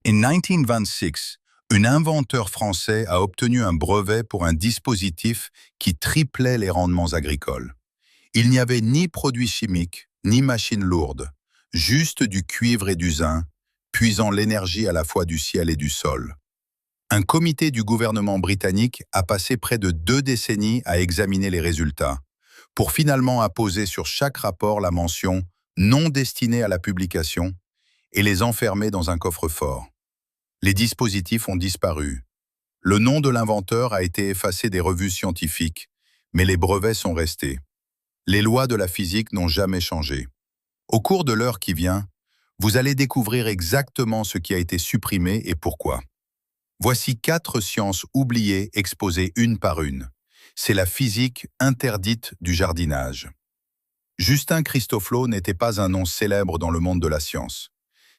In 1926, un inventeur français a obtenu un brevet pour un dispositif qui triplait les rendements agricoles. Il n'y avait ni produits chimiques, ni machines lourdes, juste du cuivre et du zinc, puisant l'énergie à la fois du ciel et du sol. Un comité du gouvernement britannique a passé près de 2 décennies à examiner les résultats, pour finalement apposer sur chaque rapport la mention « non destinée à la publication » et les enfermer dans un coffre-fort. Les dispositifs ont disparu. Le nom de l'inventeur a été effacé des revues scientifiques, mais les brevets sont restés. Les lois de la physique n'ont jamais changé. Au cours de l'heure qui vient, vous allez découvrir exactement ce qui a été supprimé et pourquoi. Voici 4 sciences oubliées exposées une par une. C'est la physique interdite du jardinage. Justin Christofleau n'était pas un nom célèbre dans le monde de la science.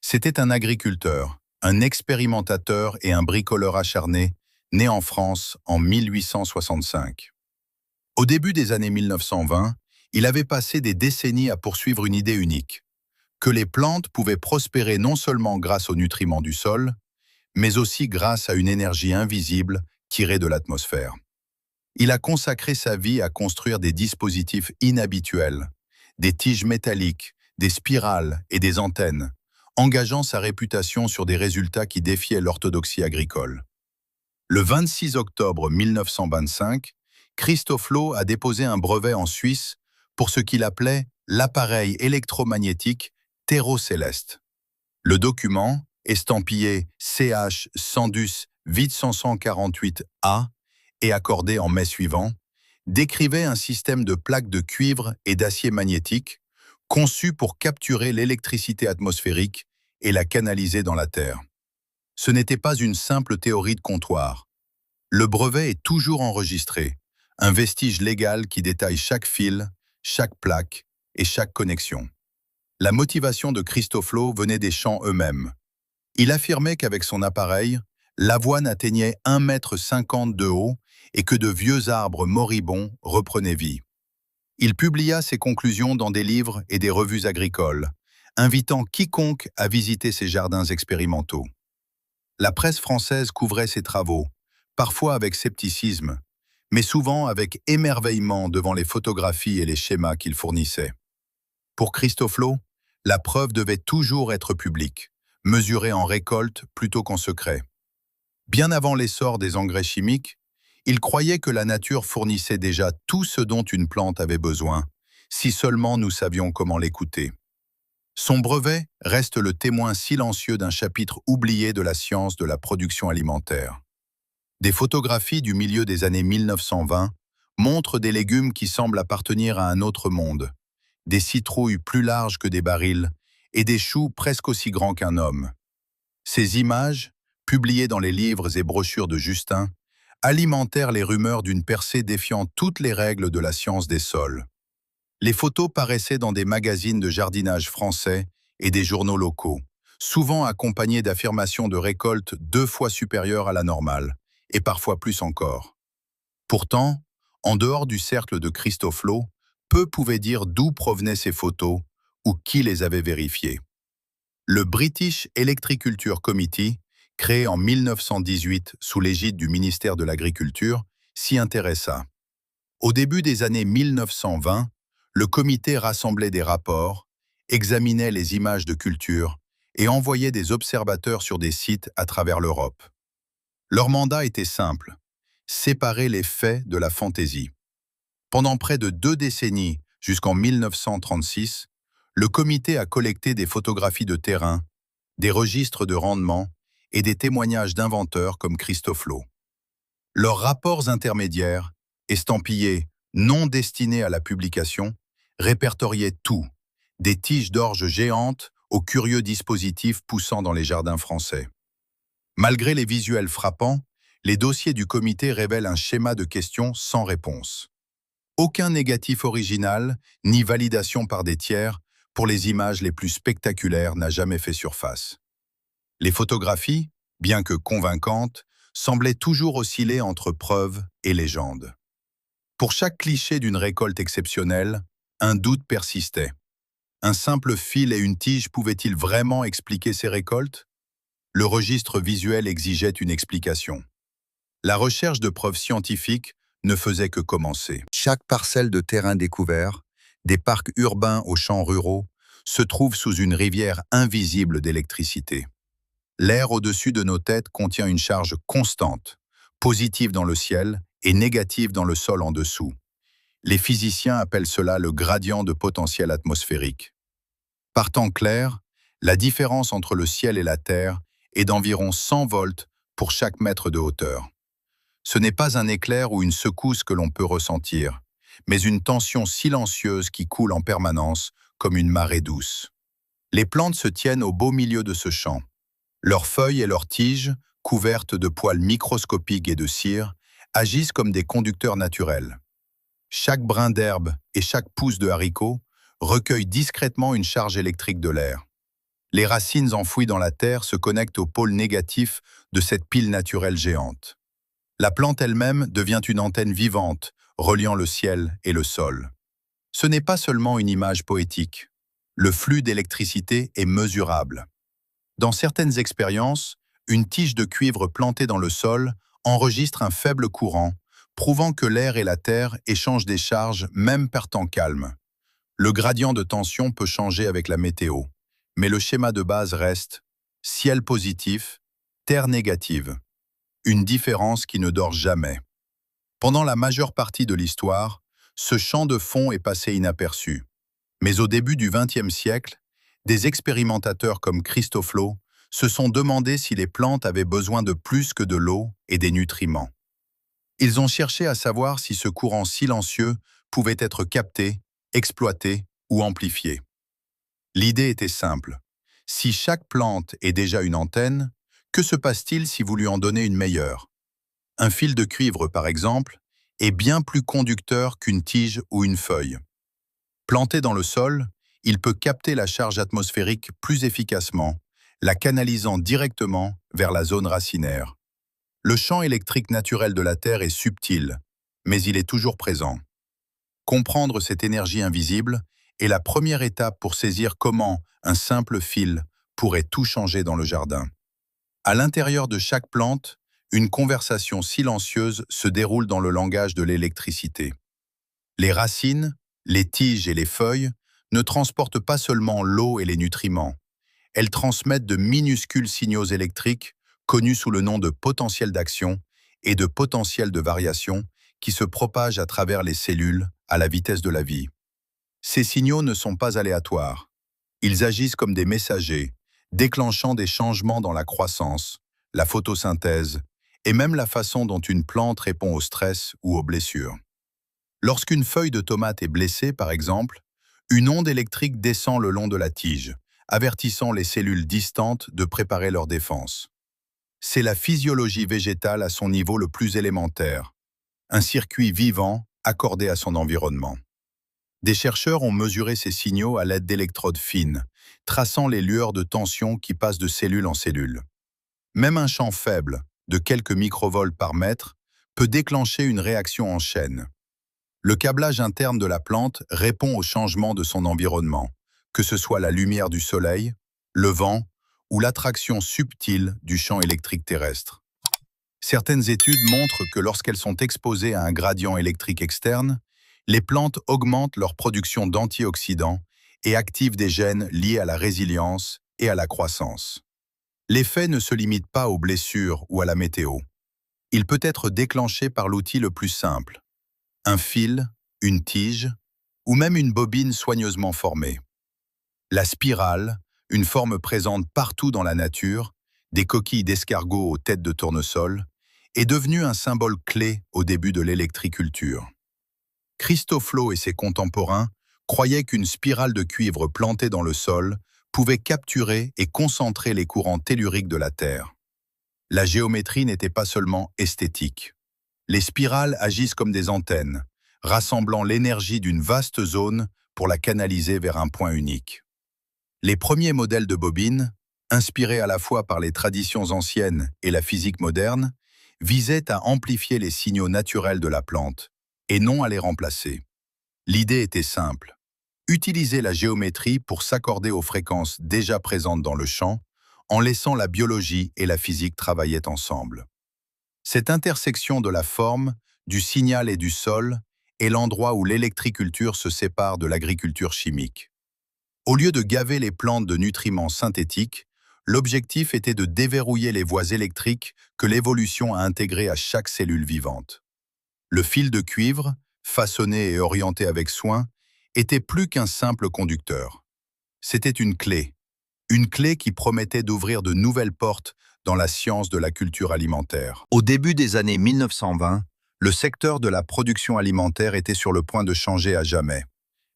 C'était un agriculteur, un expérimentateur et un bricoleur acharné, né en France en 1865. Au début des années 1920, il avait passé des décennies à poursuivre une idée unique, que les plantes pouvaient prospérer non seulement grâce aux nutriments du sol, mais aussi grâce à une énergie invisible tirée de l'atmosphère. Il a consacré sa vie à construire des dispositifs inhabituels, des tiges métalliques, des spirales et des antennes, engageant sa réputation sur des résultats qui défiaient l'orthodoxie agricole. Le 26 octobre 1925, Christofleau a déposé un brevet en Suisse pour ce qu'il appelait l'appareil électromagnétique Terrocéleste. Le document, estampillé CH Sandus 848A et accordé en mai suivant, décrivait un système de plaques de cuivre et d'acier magnétique conçu pour capturer l'électricité atmosphérique et la canaliser dans la Terre. Ce n'était pas une simple théorie de comptoir. Le brevet est toujours enregistré, un vestige légal qui détaille chaque fil, chaque plaque et chaque connexion. La motivation de Christofleau venait des champs eux-mêmes. Il affirmait qu'avec son appareil, l'avoine atteignait 1,50 m de haut et que de vieux arbres moribonds reprenaient vie. Il publia ses conclusions dans des livres et des revues agricoles, invitant quiconque à visiter ses jardins expérimentaux. La presse française couvrait ses travaux, parfois avec scepticisme, mais souvent avec émerveillement devant les photographies et les schémas qu'il fournissait. Pour Christofleau, la preuve devait toujours être publique, mesurée en récolte plutôt qu'en secret. Bien avant l'essor des engrais chimiques, il croyait que la nature fournissait déjà tout ce dont une plante avait besoin, si seulement nous savions comment l'écouter. Son brevet reste le témoin silencieux d'un chapitre oublié de la science de la production alimentaire. Des photographies du milieu des années 1920 montrent des légumes qui semblent appartenir à un autre monde, des citrouilles plus larges que des barils et des choux presque aussi grands qu'un homme. Ces images, publiées dans les livres et brochures de Justin, alimentèrent les rumeurs d'une percée défiant toutes les règles de la science des sols. Les photos paraissaient dans des magazines de jardinage français et des journaux locaux, souvent accompagnées d'affirmations de récoltes 2 fois supérieures à la normale, et parfois plus encore. Pourtant, en dehors du cercle de Christofleau, peu pouvaient dire d'où provenaient ces photos ou qui les avait vérifiées. Le British Electriculture Committee, créé en 1918 sous l'égide du ministère de l'Agriculture, s'y intéressa. Au début des années 1920, le comité rassemblait des rapports, examinait les images de culture et envoyait des observateurs sur des sites à travers l'Europe. Leur mandat était simple, séparer les faits de la fantaisie. Pendant près de 2 décennies, jusqu'en 1936, le comité a collecté des photographies de terrain, des registres de rendement et des témoignages d'inventeurs comme Christofleau. Leurs rapports intermédiaires, estampillés « non destinés à la publication », répertoriaient tout, des tiges d'orge géantes aux curieux dispositifs poussant dans les jardins français. Malgré les visuels frappants, les dossiers du comité révèlent un schéma de questions sans réponse. Aucun négatif original, ni validation par des tiers, pour les images les plus spectaculaires n'a jamais fait surface. Les photographies, bien que convaincantes, semblaient toujours osciller entre preuves et légende. Pour chaque cliché d'une récolte exceptionnelle, un doute persistait. Un simple fil et une tige pouvaient-ils vraiment expliquer ces récoltes? le registre visuel exigeait une explication. La recherche de preuves scientifiques ne faisait que commencer. Chaque parcelle de terrain découvert, des parcs urbains aux champs ruraux, se trouve sous une rivière invisible d'électricité. L'air au-dessus de nos têtes contient une charge constante, positive dans le ciel et négative dans le sol en dessous. Les physiciens appellent cela le gradient de potentiel atmosphérique. Par temps clair, la différence entre le ciel et la Terre est d'environ 100 volts pour chaque mètre de hauteur. Ce n'est pas un éclair ou une secousse que l'on peut ressentir, mais une tension silencieuse qui coule en permanence comme une marée douce. Les plantes se tiennent au beau milieu de ce champ. Leurs feuilles et leurs tiges, couvertes de poils microscopiques et de cire, agissent comme des conducteurs naturels. Chaque brin d'herbe et chaque pousse de haricot recueille discrètement une charge électrique de l'air. Les racines enfouies dans la terre se connectent au pôle négatif de cette pile naturelle géante. La plante elle-même devient une antenne vivante, reliant le ciel et le sol. Ce n'est pas seulement une image poétique. Le flux d'électricité est mesurable. Dans certaines expériences, une tige de cuivre plantée dans le sol enregistre un faible courant, prouvant que l'air et la terre échangent des charges même par temps calme. Le gradient de tension peut changer avec la météo, mais le schéma de base reste ciel positif, terre négative. Une différence qui ne dort jamais. Pendant la majeure partie de l'histoire, ce champ de fond est passé inaperçu. Mais au début du XXe siècle, des expérimentateurs comme Christoflo se sont demandé si les plantes avaient besoin de plus que de l'eau et des nutriments. Ils ont cherché à savoir si ce courant silencieux pouvait être capté, exploité ou amplifié. L'idée était simple. Si chaque plante est déjà une antenne, que se passe-t-il si vous lui en donnez une meilleure? Un fil de cuivre, par exemple, est bien plus conducteur qu'une tige ou une feuille. Planté dans le sol, il peut capter la charge atmosphérique plus efficacement, la canalisant directement vers la zone racinaire. Le champ électrique naturel de la Terre est subtil, mais il est toujours présent. Comprendre cette énergie invisible est la première étape pour saisir comment un simple fil pourrait tout changer dans le jardin. À l'intérieur de chaque plante, une conversation silencieuse se déroule dans le langage de l'électricité. Les racines, les tiges et les feuilles ne transportent pas seulement l'eau et les nutriments. Elles transmettent de minuscules signaux électriques connus sous le nom de potentiel d'action et de potentiel de variation qui se propagent à travers les cellules à la vitesse de la vie. Ces signaux ne sont pas aléatoires. Ils agissent comme des messagers, déclenchant des changements dans la croissance, la photosynthèse et même la façon dont une plante répond au stress ou aux blessures. Lorsqu'une feuille de tomate est blessée, par exemple, une onde électrique descend le long de la tige, avertissant les cellules distantes de préparer leur défense. C'est la physiologie végétale à son niveau le plus élémentaire, un circuit vivant accordé à son environnement. Des chercheurs ont mesuré ces signaux à l'aide d'électrodes fines, traçant les lueurs de tension qui passent de cellule en cellule. Même un champ faible, de quelques microvolts par mètre, peut déclencher une réaction en chaîne. Le câblage interne de la plante répond au changement de son environnement, que ce soit la lumière du soleil, le vent ou l'attraction subtile du champ électrique terrestre. Certaines études montrent que lorsqu'elles sont exposées à un gradient électrique externe, les plantes augmentent leur production d'antioxydants et activent des gènes liés à la résilience et à la croissance. L'effet ne se limite pas aux blessures ou à la météo. Il peut être déclenché par l'outil le plus simple, un fil, une tige ou même une bobine soigneusement formée. La spirale, une forme présente partout dans la nature, des coquilles d'escargots aux têtes de tournesol, est devenue un symbole clé au début de l'électriculture. Christoflo et ses contemporains croyaient qu'une spirale de cuivre plantée dans le sol pouvait capturer et concentrer les courants telluriques de la Terre. La géométrie n'était pas seulement esthétique. Les spirales agissent comme des antennes, rassemblant l'énergie d'une vaste zone pour la canaliser vers un point unique. Les premiers modèles de bobines, inspirés à la fois par les traditions anciennes et la physique moderne, visaient à amplifier les signaux naturels de la plante, et non à les remplacer. L'idée était simple. Utiliser la géométrie pour s'accorder aux fréquences déjà présentes dans le champ, en laissant la biologie et la physique travailler ensemble. Cette intersection de la forme, du signal et du sol est l'endroit où l'électriculture se sépare de l'agriculture chimique. Au lieu de gaver les plantes de nutriments synthétiques, l'objectif était de déverrouiller les voies électriques que l'évolution a intégrées à chaque cellule vivante. Le fil de cuivre, façonné et orienté avec soin, était plus qu'un simple conducteur. C'était une clé qui promettait d'ouvrir de nouvelles portes dans la science de la culture alimentaire. Au début des années 1920, le secteur de la production alimentaire était sur le point de changer à jamais.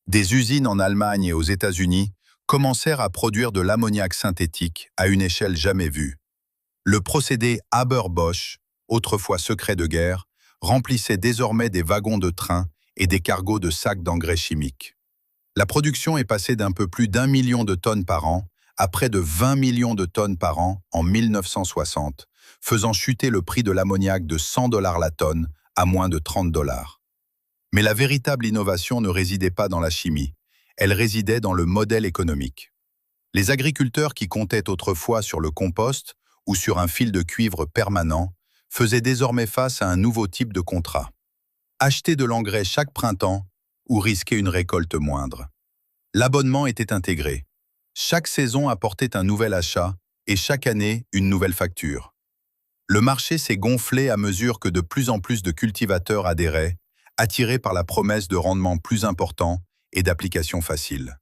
Des usines en Allemagne et aux États-Unis commencèrent à produire de l'ammoniac synthétique à une échelle jamais vue. Le procédé Haber-Bosch, autrefois secret de guerre, remplissait désormais des wagons de train et des cargos de sacs d'engrais chimiques. La production est passée d'un peu plus d'1 million de tonnes par an à près de 20 millions de tonnes par an en 1960, faisant chuter le prix de l'ammoniac de 100 $ la tonne à moins de 30 $. Mais la véritable innovation ne résidait pas dans la chimie, elle résidait dans le modèle économique. Les agriculteurs qui comptaient autrefois sur le compost ou sur un fil de cuivre permanent faisaient désormais face à un nouveau type de contrat. Acheter de l'engrais chaque printemps ou risquer une récolte moindre. L'abonnement était intégré. Chaque saison apportait un nouvel achat et chaque année une nouvelle facture. Le marché s'est gonflé à mesure que de plus en plus de cultivateurs adhéraient, attirés par la promesse de rendements plus importants et d'applications faciles.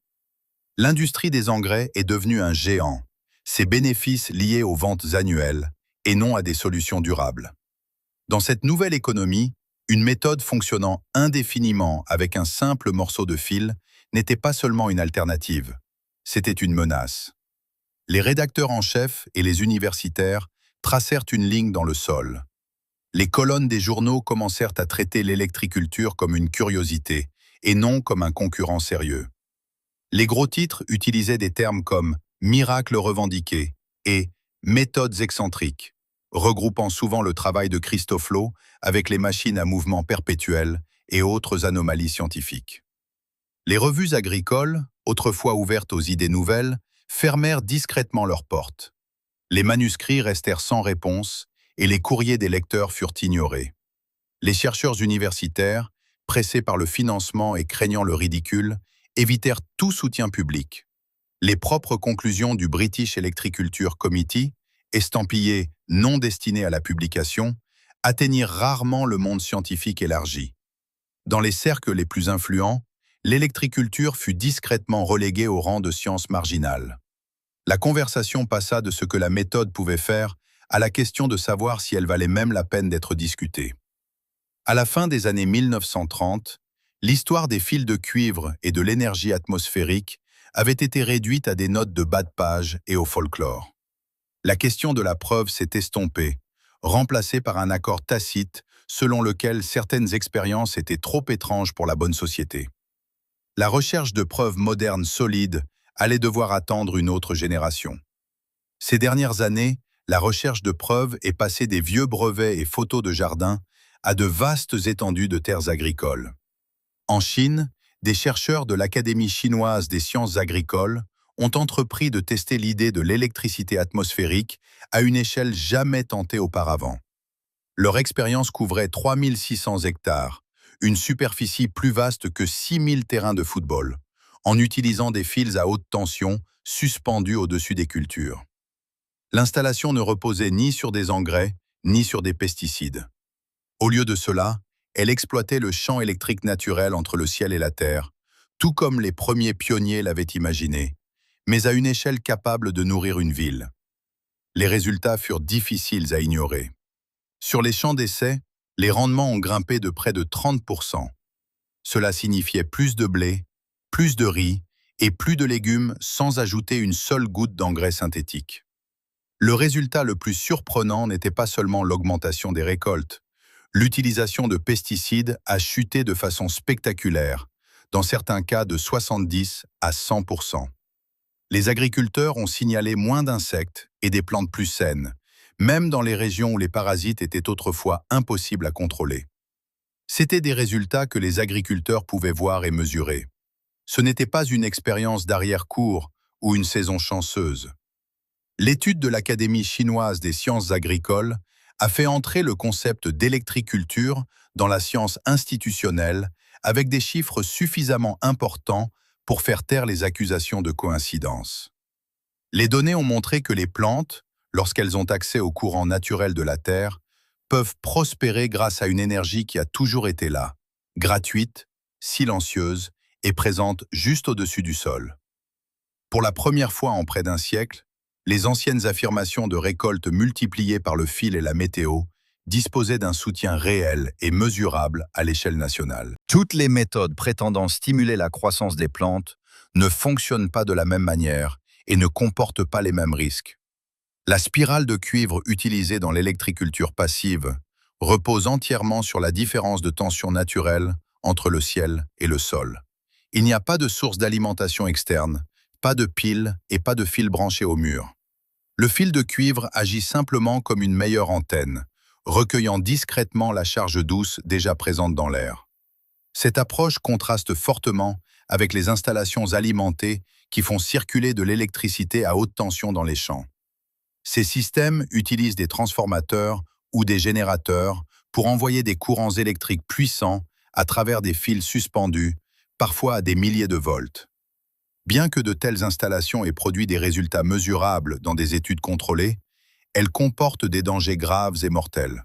L'industrie des engrais est devenue un géant, ses bénéfices liés aux ventes annuelles et non à des solutions durables. Dans cette nouvelle économie, une méthode fonctionnant indéfiniment avec un simple morceau de fil n'était pas seulement une alternative, c'était une menace. Les rédacteurs en chef et les universitaires tracèrent une ligne dans le sol. Les colonnes des journaux commencèrent à traiter l'électriculture comme une curiosité et non comme un concurrent sérieux. Les gros titres utilisaient des termes comme « miracle revendiqué » et « méthodes excentriques », regroupant souvent le travail de Christoflo avec les machines à mouvement perpétuel et autres anomalies scientifiques. Les revues agricoles, autrefois ouvertes aux idées nouvelles, fermèrent discrètement leurs portes. Les manuscrits restèrent sans réponse et les courriers des lecteurs furent ignorés. Les chercheurs universitaires, pressés par le financement et craignant le ridicule, évitèrent tout soutien public. Les propres conclusions du British Electriculture Committee, estampillées « non destinées à la publication », atteignirent rarement le monde scientifique élargi. Dans les cercles les plus influents, l'électriculture fut discrètement reléguée au rang de science marginale. La conversation passa de ce que la méthode pouvait faire à la question de savoir si elle valait même la peine d'être discutée. À la fin des années 1930, l'histoire des fils de cuivre et de l'énergie atmosphérique avait été réduite à des notes de bas de page et au folklore. La question de la preuve s'est estompée, remplacée par un accord tacite selon lequel certaines expériences étaient trop étranges pour la bonne société. La recherche de preuves modernes solides allait devoir attendre une autre génération. Ces dernières années, la recherche de preuves est passée des vieux brevets et photos de jardin à de vastes étendues de terres agricoles. En Chine, des chercheurs de l'Académie chinoise des sciences agricoles ont entrepris de tester l'idée de l'électricité atmosphérique à une échelle jamais tentée auparavant. Leur expérience couvrait 3600 hectares, une superficie plus vaste que 6000 terrains de football, en utilisant des fils à haute tension suspendus au-dessus des cultures. L'installation ne reposait ni sur des engrais, ni sur des pesticides. Au lieu de cela, elle exploitait le champ électrique naturel entre le ciel et la terre, tout comme les premiers pionniers l'avaient imaginé, mais à une échelle capable de nourrir une ville. Les résultats furent difficiles à ignorer. Sur les champs d'essai, les rendements ont grimpé de près de 30%. Cela signifiait plus de blé, plus de riz et plus de légumes sans ajouter une seule goutte d'engrais synthétique. Le résultat le plus surprenant n'était pas seulement l'augmentation des récoltes. L'utilisation de pesticides a chuté de façon spectaculaire, dans certains cas de 70 à 100%. Les agriculteurs ont signalé moins d'insectes et des plantes plus saines, même dans les régions où les parasites étaient autrefois impossibles à contrôler. C'étaient des résultats que les agriculteurs pouvaient voir et mesurer. Ce n'était pas une expérience d'arrière-cour ou une saison chanceuse. L'étude de l'Académie chinoise des sciences agricoles a fait entrer le concept d'électriculture dans la science institutionnelle avec des chiffres suffisamment importants pour faire taire les accusations de coïncidence. Les données ont montré que les plantes, lorsqu'elles ont accès au courant naturel de la Terre, peuvent prospérer grâce à une énergie qui a toujours été là, gratuite, silencieuse et présente juste au-dessus du sol. Pour la première fois en près d'un siècle, les anciennes affirmations de récolte multipliées par le fil et la météo disposaient d'un soutien réel et mesurable à l'échelle nationale. Toutes les méthodes prétendant stimuler la croissance des plantes ne fonctionnent pas de la même manière et ne comportent pas les mêmes risques. La spirale de cuivre utilisée dans l'électriculture passive repose entièrement sur la différence de tension naturelle entre le ciel et le sol. Il n'y a pas de source d'alimentation externe, pas de pile et pas de fil branché au mur. Le fil de cuivre agit simplement comme une meilleure antenne, recueillant discrètement la charge douce déjà présente dans l'air. Cette approche contraste fortement avec les installations alimentées qui font circuler de l'électricité à haute tension dans les champs. Ces systèmes utilisent des transformateurs ou des générateurs pour envoyer des courants électriques puissants à travers des fils suspendus, parfois à des milliers de volts. Bien que de telles installations aient produit des résultats mesurables dans des études contrôlées, elles comportent des dangers graves et mortels.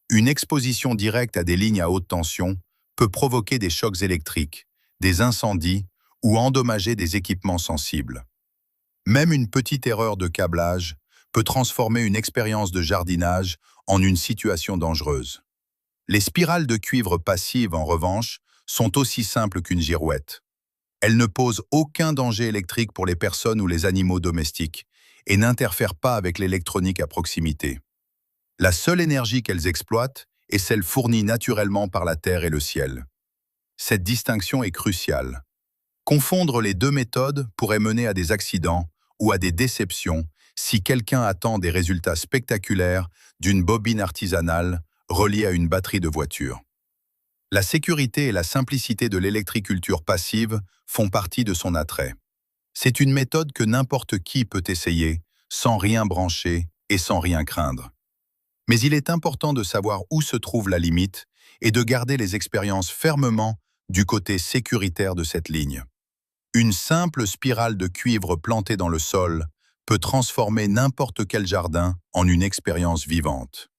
Une exposition directe à des lignes à haute tension peut provoquer des chocs électriques, des incendies ou endommager des équipements sensibles. Même une petite erreur de câblage peut transformer une expérience de jardinage en une situation dangereuse. Les spirales de cuivre passives, en revanche, sont aussi simples qu'une girouette. Elles ne posent aucun danger électrique pour les personnes ou les animaux domestiques et n'interfèrent pas avec l'électronique à proximité. La seule énergie qu'elles exploitent est celle fournie naturellement par la terre et le ciel. Cette distinction est cruciale. Confondre les deux méthodes pourrait mener à des accidents ou à des déceptions si quelqu'un attend des résultats spectaculaires d'une bobine artisanale reliée à une batterie de voiture. La sécurité et la simplicité de l'électriculture passive font partie de son attrait. C'est une méthode que n'importe qui peut essayer, sans rien brancher et sans rien craindre. Mais il est important de savoir où se trouve la limite et de garder les expériences fermement du côté sécuritaire de cette ligne. Une simple spirale de cuivre plantée dans le sol peut transformer n'importe quel jardin en une expérience vivante.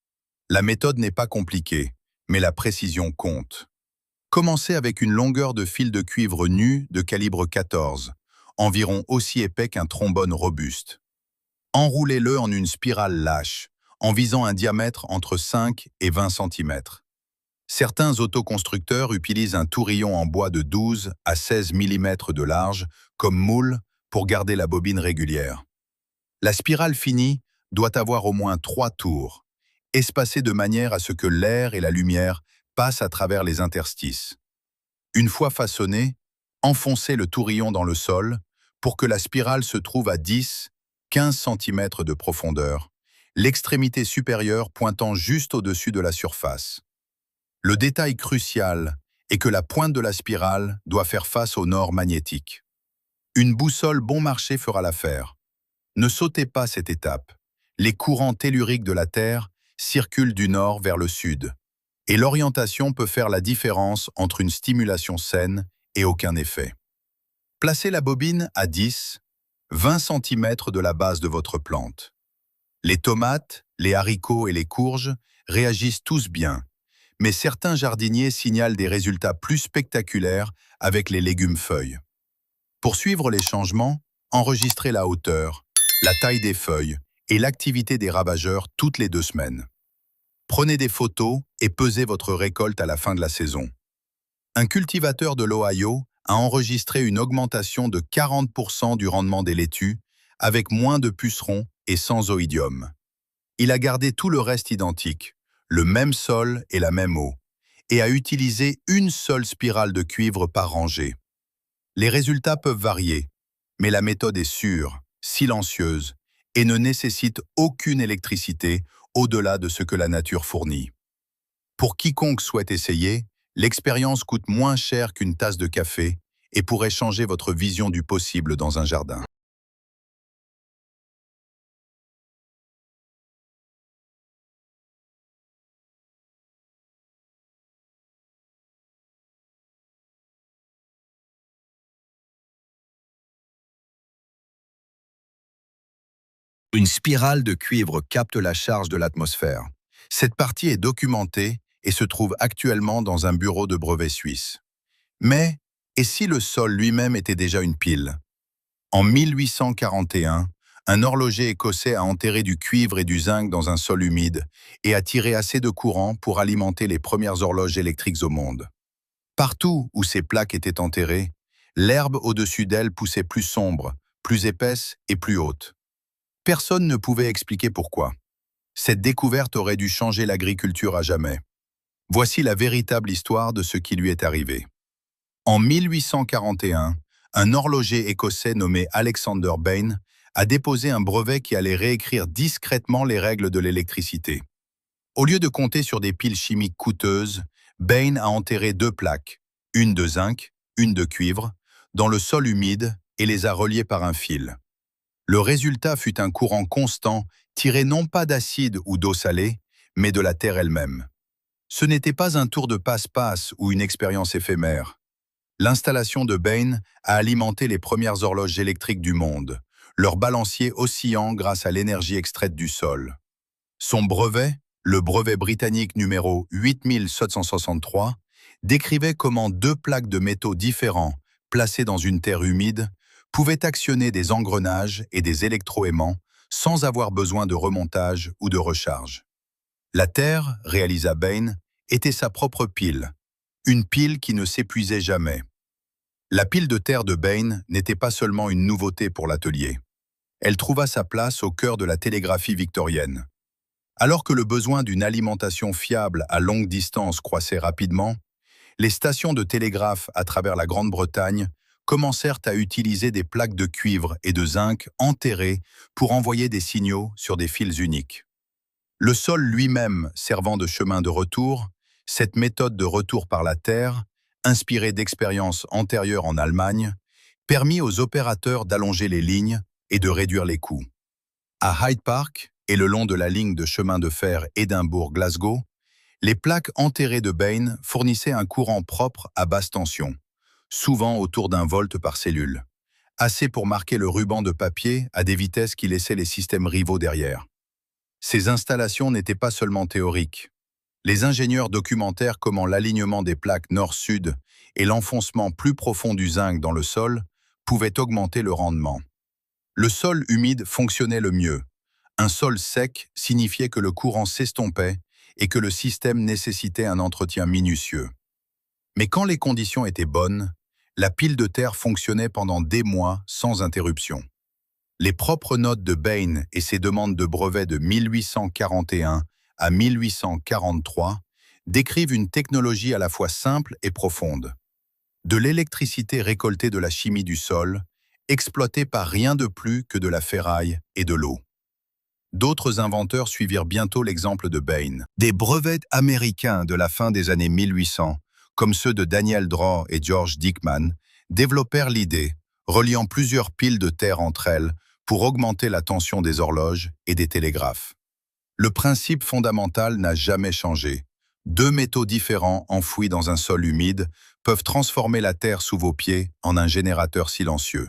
La méthode n'est pas compliquée, mais la précision compte. Commencez avec une longueur de fil de cuivre nu de calibre 14, environ aussi épais qu'un trombone robuste. Enroulez-le en une spirale lâche, en visant un diamètre entre 5 et 20 cm. Certains autoconstructeurs utilisent un tourillon en bois de 12 à 16 mm de large comme moule pour garder la bobine régulière. La spirale finie doit avoir au moins 3 tours, espacées de manière à ce que l'air et la lumière passent à travers les interstices. Une fois façonnée, enfoncez le tourillon dans le sol pour que la spirale se trouve à 10-15 cm de profondeur, l'extrémité supérieure pointant juste au-dessus de la surface. Le détail crucial est que la pointe de la spirale doit faire face au nord magnétique. Une boussole bon marché fera l'affaire. Ne sautez pas cette étape. Les courants telluriques de la Terre circulent du nord vers le sud, et l'orientation peut faire la différence entre une stimulation saine et aucun effet. Placez la bobine à 10-20 cm de la base de votre plante. Les tomates, les haricots et les courges réagissent tous bien, mais certains jardiniers signalent des résultats plus spectaculaires avec les légumes-feuilles. Pour suivre les changements, enregistrez la hauteur, la taille des feuilles et l'activité des ravageurs toutes les 2 semaines. Prenez des photos et pesez votre récolte à la fin de la saison. Un cultivateur de l'Ohio a enregistré une augmentation de 40% du rendement des laitues avec moins de pucerons et sans oïdium. Il a gardé tout le reste identique, le même sol et la même eau, et a utilisé une seule spirale de cuivre par rangée. Les résultats peuvent varier, mais la méthode est sûre, silencieuse, et ne nécessite aucune électricité au-delà de ce que la nature fournit. Pour quiconque souhaite essayer, l'expérience coûte moins cher qu'une tasse de café et pourrait changer votre vision du possible dans un jardin. Une spirale de cuivre capte la charge de l'atmosphère. Cette partie est documentée et se trouve actuellement dans un bureau de brevet suisse. Mais, et si le sol lui-même était déjà une pile? En 1841, un horloger écossais a enterré du cuivre et du zinc dans un sol humide et a tiré assez de courant pour alimenter les premières horloges électriques au monde. Partout où ces plaques étaient enterrées, l'herbe au-dessus d'elles poussait plus sombre, plus épaisse et plus haute. Personne ne pouvait expliquer pourquoi. Cette découverte aurait dû changer l'agriculture à jamais. Voici la véritable histoire de ce qui lui est arrivé. En 1841, un horloger écossais nommé Alexander Bain a déposé un brevet qui allait réécrire discrètement les règles de l'électricité. Au lieu de compter sur des piles chimiques coûteuses, Bain a enterré deux plaques, une de zinc, une de cuivre, dans le sol humide et les a reliées par un fil. Le résultat fut un courant constant tiré non pas d'acide ou d'eau salée, mais de la terre elle-même. Ce n'était pas un tour de passe-passe ou une expérience éphémère. L'installation de Bain a alimenté les premières horloges électriques du monde, leur balancier oscillant grâce à l'énergie extraite du sol. Son brevet, le brevet britannique numéro 8763, décrivait comment deux plaques de métaux différents, placées dans une terre humide, pouvaient actionner des engrenages et des électroaimants sans avoir besoin de remontage ou de recharge. La terre, réalisa Bain, était sa propre pile, une pile qui ne s'épuisait jamais. La pile de terre de Bain n'était pas seulement une nouveauté pour l'atelier. Elle trouva sa place au cœur de la télégraphie victorienne. Alors que le besoin d'une alimentation fiable à longue distance croissait rapidement, les stations de télégraphe à travers la Grande-Bretagne commencèrent à utiliser des plaques de cuivre et de zinc enterrées pour envoyer des signaux sur des fils uniques. Le sol lui-même servant de chemin de retour, cette méthode de retour par la terre, inspirée d'expériences antérieures en Allemagne, permit aux opérateurs d'allonger les lignes et de réduire les coûts. À Hyde Park et le long de la ligne de chemin de fer Édimbourg-Glasgow, les plaques enterrées de Bain fournissaient un courant propre à basse tension, souvent autour d'1 volt par cellule, assez pour marquer le ruban de papier à des vitesses qui laissaient les systèmes rivaux derrière. Ces installations n'étaient pas seulement théoriques. Les ingénieurs documentèrent comment l'alignement des plaques nord-sud et l'enfoncement plus profond du zinc dans le sol pouvaient augmenter le rendement. Le sol humide fonctionnait le mieux. Un sol sec signifiait que le courant s'estompait et que le système nécessitait un entretien minutieux. Mais quand les conditions étaient bonnes, la pile de terre fonctionnait pendant des mois sans interruption. Les propres notes de Bain et ses demandes de brevet de 1841 à 1843 décrivent une technologie à la fois simple et profonde. De l'électricité récoltée de la chimie du sol, exploitée par rien de plus que de la ferraille et de l'eau. D'autres inventeurs suivirent bientôt l'exemple de Bain. Des brevets américains de la fin des années 1800, comme ceux de Daniel Draw et George Dickman, développèrent l'idée, reliant plusieurs piles de terre entre elles, pour augmenter la tension des horloges et des télégraphes. Le principe fondamental n'a jamais changé. Deux métaux différents enfouis dans un sol humide peuvent transformer la terre sous vos pieds en un générateur silencieux.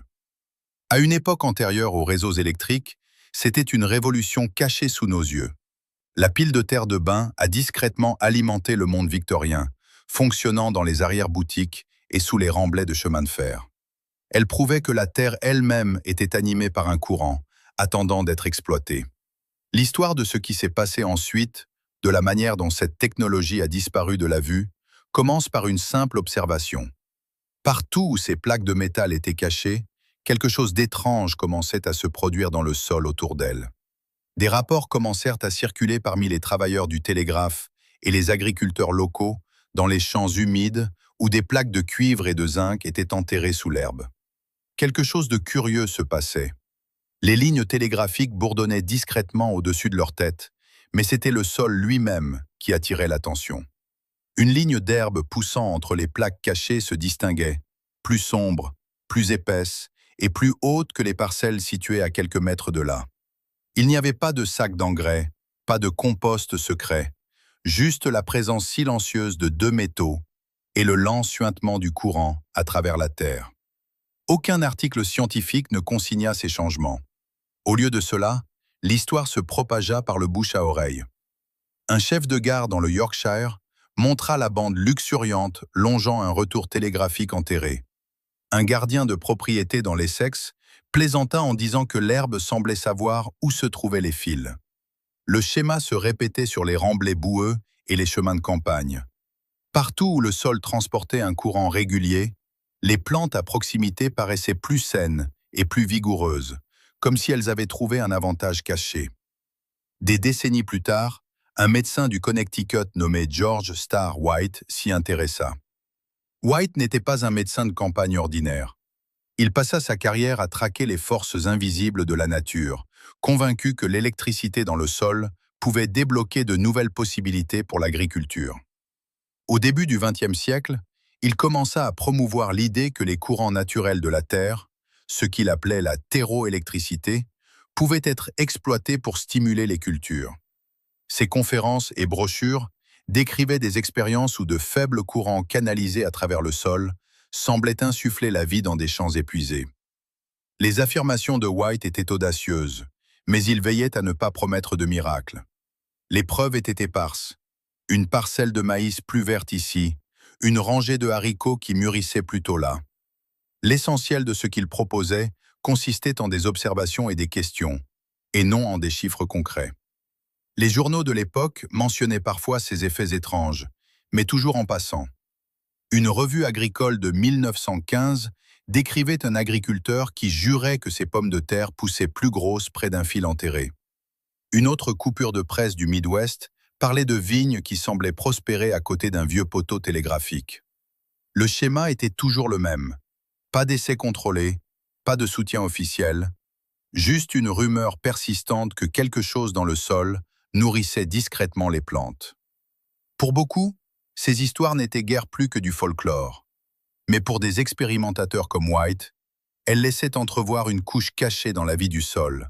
À une époque antérieure aux réseaux électriques, c'était une révolution cachée sous nos yeux. La pile de terre de Bain a discrètement alimenté le monde victorien, fonctionnant dans les arrière-boutiques et sous les remblais de chemin de fer. Elle prouvait que la terre elle-même était animée par un courant, attendant d'être exploitée. L'histoire de ce qui s'est passé ensuite, de la manière dont cette technologie a disparu de la vue, commence par une simple observation. Partout où ces plaques de métal étaient cachées, quelque chose d'étrange commençait à se produire dans le sol autour d'elles. Des rapports commencèrent à circuler parmi les travailleurs du télégraphe et les agriculteurs locaux dans les champs humides où des plaques de cuivre et de zinc étaient enterrées sous l'herbe. Quelque chose de curieux se passait. Les lignes télégraphiques bourdonnaient discrètement au-dessus de leur tête, mais c'était le sol lui-même qui attirait l'attention. Une ligne d'herbe poussant entre les plaques cachées se distinguait, plus sombre, plus épaisse et plus haute que les parcelles situées à quelques mètres de là. Il n'y avait pas de sac d'engrais, pas de compost secret, juste la présence silencieuse de deux métaux et le lent suintement du courant à travers la terre. Aucun article scientifique ne consigna ces changements. Au lieu de cela, l'histoire se propagea par le bouche à oreille. Un chef de gare dans le Yorkshire montra la bande luxuriante longeant un retour télégraphique enterré. Un gardien de propriété dans l'Essex plaisanta en disant que l'herbe semblait savoir où se trouvaient les fils. Le schéma se répétait sur les remblais boueux et les chemins de campagne. Partout où le sol transportait un courant régulier, les plantes à proximité paraissaient plus saines et plus vigoureuses, comme si elles avaient trouvé un avantage caché. Des décennies plus tard, un médecin du Connecticut nommé George Starr White s'y intéressa. White n'était pas un médecin de campagne ordinaire. Il passa sa carrière à traquer les forces invisibles de la nature, convaincu que l'électricité dans le sol pouvait débloquer de nouvelles possibilités pour l'agriculture. Au début du XXe siècle, il commença à promouvoir l'idée que les courants naturels de la Terre, ce qu'il appelait la terreau-électricité, pouvaient être exploités pour stimuler les cultures. Ses conférences et brochures décrivaient des expériences où de faibles courants canalisés à travers le sol semblaient insuffler la vie dans des champs épuisés. Les affirmations de White étaient audacieuses, mais il veillait à ne pas promettre de miracles. Les preuves étaient éparses. Une parcelle de maïs plus verte ici, une rangée de haricots qui mûrissaient plutôt là. L'essentiel de ce qu'il proposait consistait en des observations et des questions, et non en des chiffres concrets. Les journaux de l'époque mentionnaient parfois ces effets étranges, mais toujours en passant. Une revue agricole de 1915 décrivait un agriculteur qui jurait que ses pommes de terre poussaient plus grosses près d'un fil enterré. Une autre coupure de presse du Midwest parlait de vignes qui semblaient prospérer à côté d'un vieux poteau télégraphique. Le schéma était toujours le même. Pas d'essais contrôlés, pas de soutien officiel, juste une rumeur persistante que quelque chose dans le sol nourrissait discrètement les plantes. Pour beaucoup, ces histoires n'étaient guère plus que du folklore. Mais pour des expérimentateurs comme White, elles laissaient entrevoir une couche cachée dans la vie du sol,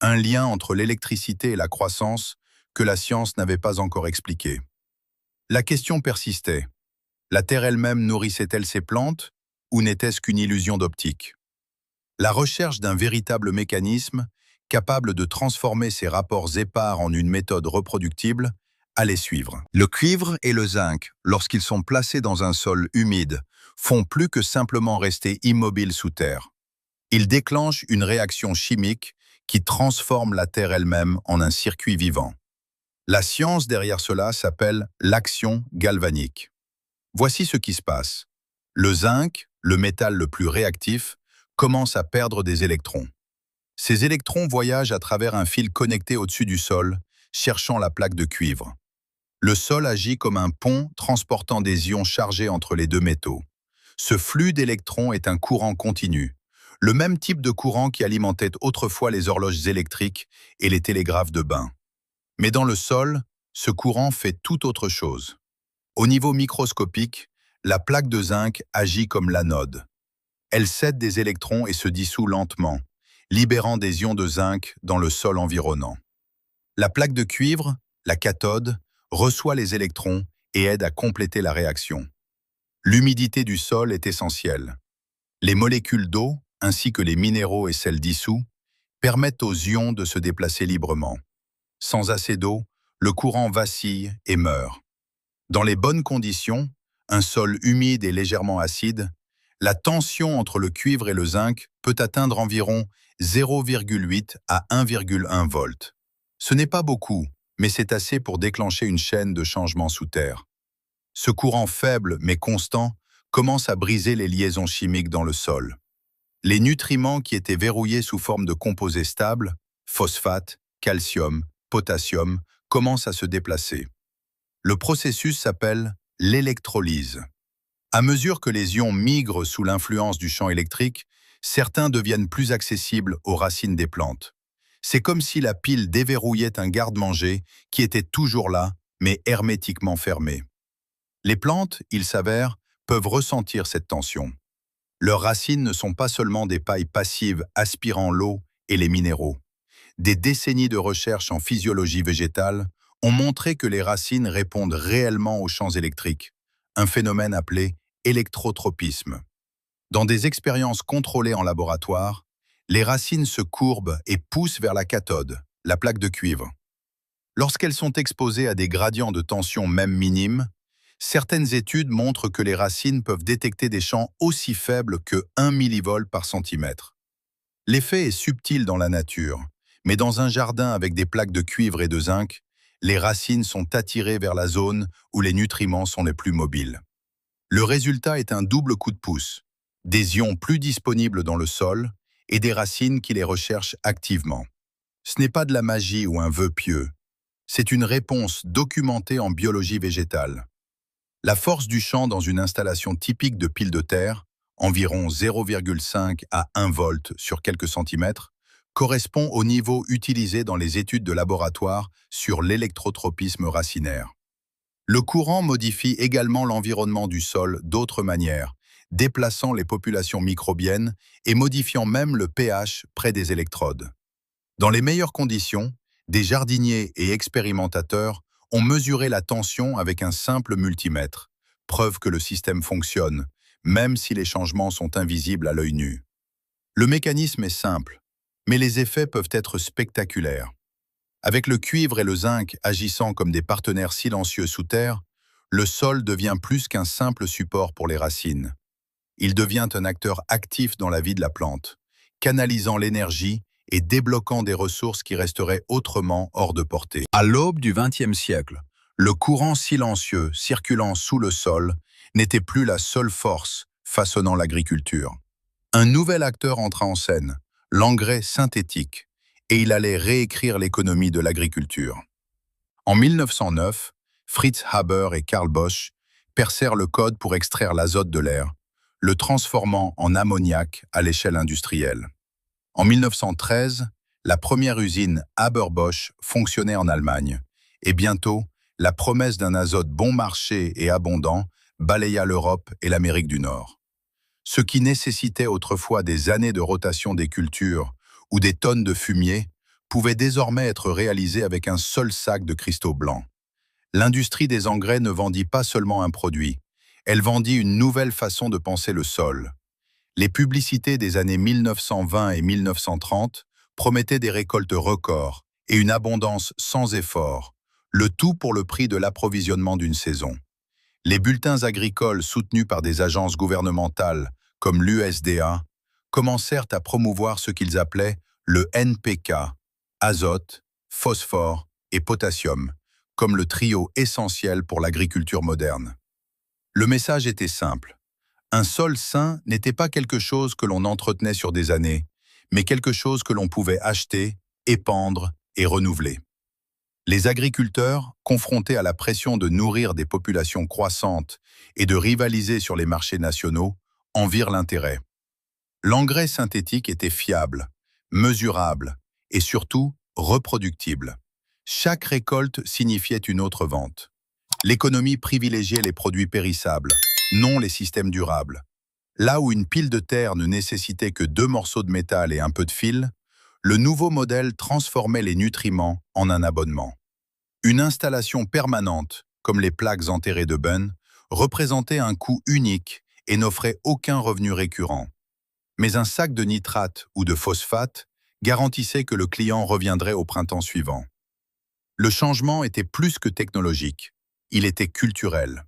un lien entre l'électricité et la croissance que la science n'avait pas encore expliqué. La question persistait. La Terre elle-même nourrissait-elle ces plantes, ou n'était-ce qu'une illusion d'optique? La recherche d'un véritable mécanisme, capable de transformer ces rapports épars en une méthode reproductible, allait suivre. Le cuivre et le zinc, lorsqu'ils sont placés dans un sol humide, font plus que simplement rester immobiles sous terre. Ils déclenchent une réaction chimique qui transforme la Terre elle-même en un circuit vivant. La science derrière cela s'appelle l'action galvanique. Voici ce qui se passe. Le zinc, le métal le plus réactif, commence à perdre des électrons. Ces électrons voyagent à travers un fil connecté au-dessus du sol, cherchant la plaque de cuivre. Le sol agit comme un pont transportant des ions chargés entre les deux métaux. Ce flux d'électrons est un courant continu, le même type de courant qui alimentait autrefois les horloges électriques et les télégraphes de bain. Mais dans le sol, ce courant fait tout autre chose. Au niveau microscopique, la plaque de zinc agit comme l'anode. Elle cède des électrons et se dissout lentement, libérant des ions de zinc dans le sol environnant. La plaque de cuivre, la cathode, reçoit les électrons et aide à compléter la réaction. L'humidité du sol est essentielle. Les molécules d'eau, ainsi que les minéraux et sels dissous, permettent aux ions de se déplacer librement. Sans assez d'eau, le courant vacille et meurt. Dans les bonnes conditions, un sol humide et légèrement acide, la tension entre le cuivre et le zinc peut atteindre environ 0,8 à 1,1 volts. Ce n'est pas beaucoup, mais c'est assez pour déclencher une chaîne de changements sous terre. Ce courant faible mais constant commence à briser les liaisons chimiques dans le sol. Les nutriments qui étaient verrouillés sous forme de composés stables, phosphate, calcium, potassium, commencent à se déplacer. Le processus s'appelle l'électrolyse. À mesure que les ions migrent sous l'influence du champ électrique, certains deviennent plus accessibles aux racines des plantes. C'est comme si la pile déverrouillait un garde-manger qui était toujours là, mais hermétiquement fermé. Les plantes, il s'avère, peuvent ressentir cette tension. Leurs racines ne sont pas seulement des pailles passives aspirant l'eau et les minéraux. Des décennies de recherche en physiologie végétale ont montré que les racines répondent réellement aux champs électriques, un phénomène appelé électrotropisme. Dans des expériences contrôlées en laboratoire, les racines se courbent et poussent vers la cathode, La plaque de cuivre. Lorsqu'elles sont exposées à des gradients de tension même minimes, certaines études montrent que les racines peuvent détecter des champs aussi faibles que 1 millivol par centimètre. L'effet est subtil dans la nature, mais dans un jardin avec des plaques de cuivre et de zinc, les racines sont attirées vers la zone où les nutriments sont les plus mobiles. Le résultat est un double coup de pouce, des ions plus disponibles dans le sol et des racines qui les recherchent activement. Ce n'est pas de la magie ou un vœu pieux, c'est une réponse documentée en biologie végétale. La force du champ dans une installation typique de pile de terre, environ 0,5 à 1 volt sur quelques centimètres, correspond au niveau utilisé dans les études de laboratoire sur l'électrotropisme racinaire. Le courant modifie également l'environnement du sol d'autres manières, déplaçant les populations microbiennes et modifiant même le pH près des électrodes. Dans les meilleures conditions, des jardiniers et expérimentateurs ont mesuré la tension avec un simple multimètre, preuve que le système fonctionne, même si les changements sont invisibles à l'œil nu. Le mécanisme est simple, mais les effets peuvent être spectaculaires. Avec le cuivre et le zinc agissant comme des partenaires silencieux sous terre, le sol devient plus qu'un simple support pour les racines. Il devient un acteur actif dans la vie de la plante, canalisant l'énergie et débloquant des ressources qui resteraient autrement hors de portée. À l'aube du XXe siècle, le courant silencieux circulant sous le sol n'était plus la seule force façonnant l'agriculture. Un nouvel acteur entra en scène, l'engrais synthétique, et il allait réécrire l'économie de l'agriculture. En 1909, Fritz Haber et Karl Bosch percèrent le code pour extraire l'azote de l'air, le transformant en ammoniac à l'échelle industrielle. En 1913, la première usine Haber-Bosch fonctionnait en Allemagne, et bientôt, la promesse d'un azote bon marché et abondant balaya l'Europe et l'Amérique du Nord. Ce qui nécessitait autrefois des années de rotation des cultures ou des tonnes de fumier pouvait désormais être réalisé avec un seul sac de cristaux blancs. L'industrie des engrais ne vendit pas seulement un produit, elle vendit une nouvelle façon de penser le sol. Les publicités des années 1920 et 1930 promettaient des récoltes records et une abondance sans effort, le tout pour le prix de l'approvisionnement d'une saison. Les bulletins agricoles soutenus par des agences gouvernementales comme l'USDA commencèrent à promouvoir ce qu'ils appelaient le NPK, azote, phosphore et potassium, comme le trio essentiel pour l'agriculture moderne. Le message était simple. Un sol sain n'était pas quelque chose que l'on entretenait sur des années, mais quelque chose que l'on pouvait acheter, épandre et renouveler. Les agriculteurs, confrontés à la pression de nourrir des populations croissantes et de rivaliser sur les marchés nationaux, en virent l'intérêt. L'engrais synthétique était fiable, mesurable et surtout reproductible. Chaque récolte signifiait une autre vente. L'économie privilégiait les produits périssables, non les systèmes durables. Là où une pile de terre ne nécessitait que 2 morceaux de métal et un peu de fil, le nouveau modèle transformait les nutriments en un abonnement. Une installation permanente, comme les plaques enterrées de Bunn, représentait un coût unique et n'offrait aucun revenu récurrent. Mais un sac de nitrate ou de phosphate garantissait que le client reviendrait au printemps suivant. Le changement était plus que technologique, il était culturel.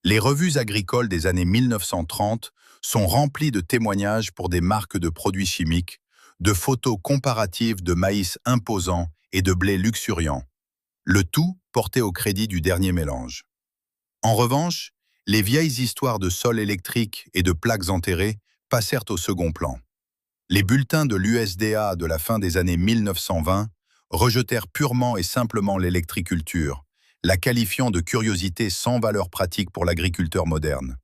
Les revues agricoles des années 1930 sont remplies de témoignages pour des marques de produits chimiques, de photos comparatives de maïs imposants et de blé luxuriant. Le tout porté au crédit du dernier mélange. En revanche, les vieilles histoires de sol électrique et de plaques enterrées passèrent au second plan. Les bulletins de l'USDA de la fin des années 1920 rejetèrent purement et simplement l'électriculture, la qualifiant de curiosité sans valeur pratique pour l'agriculteur moderne.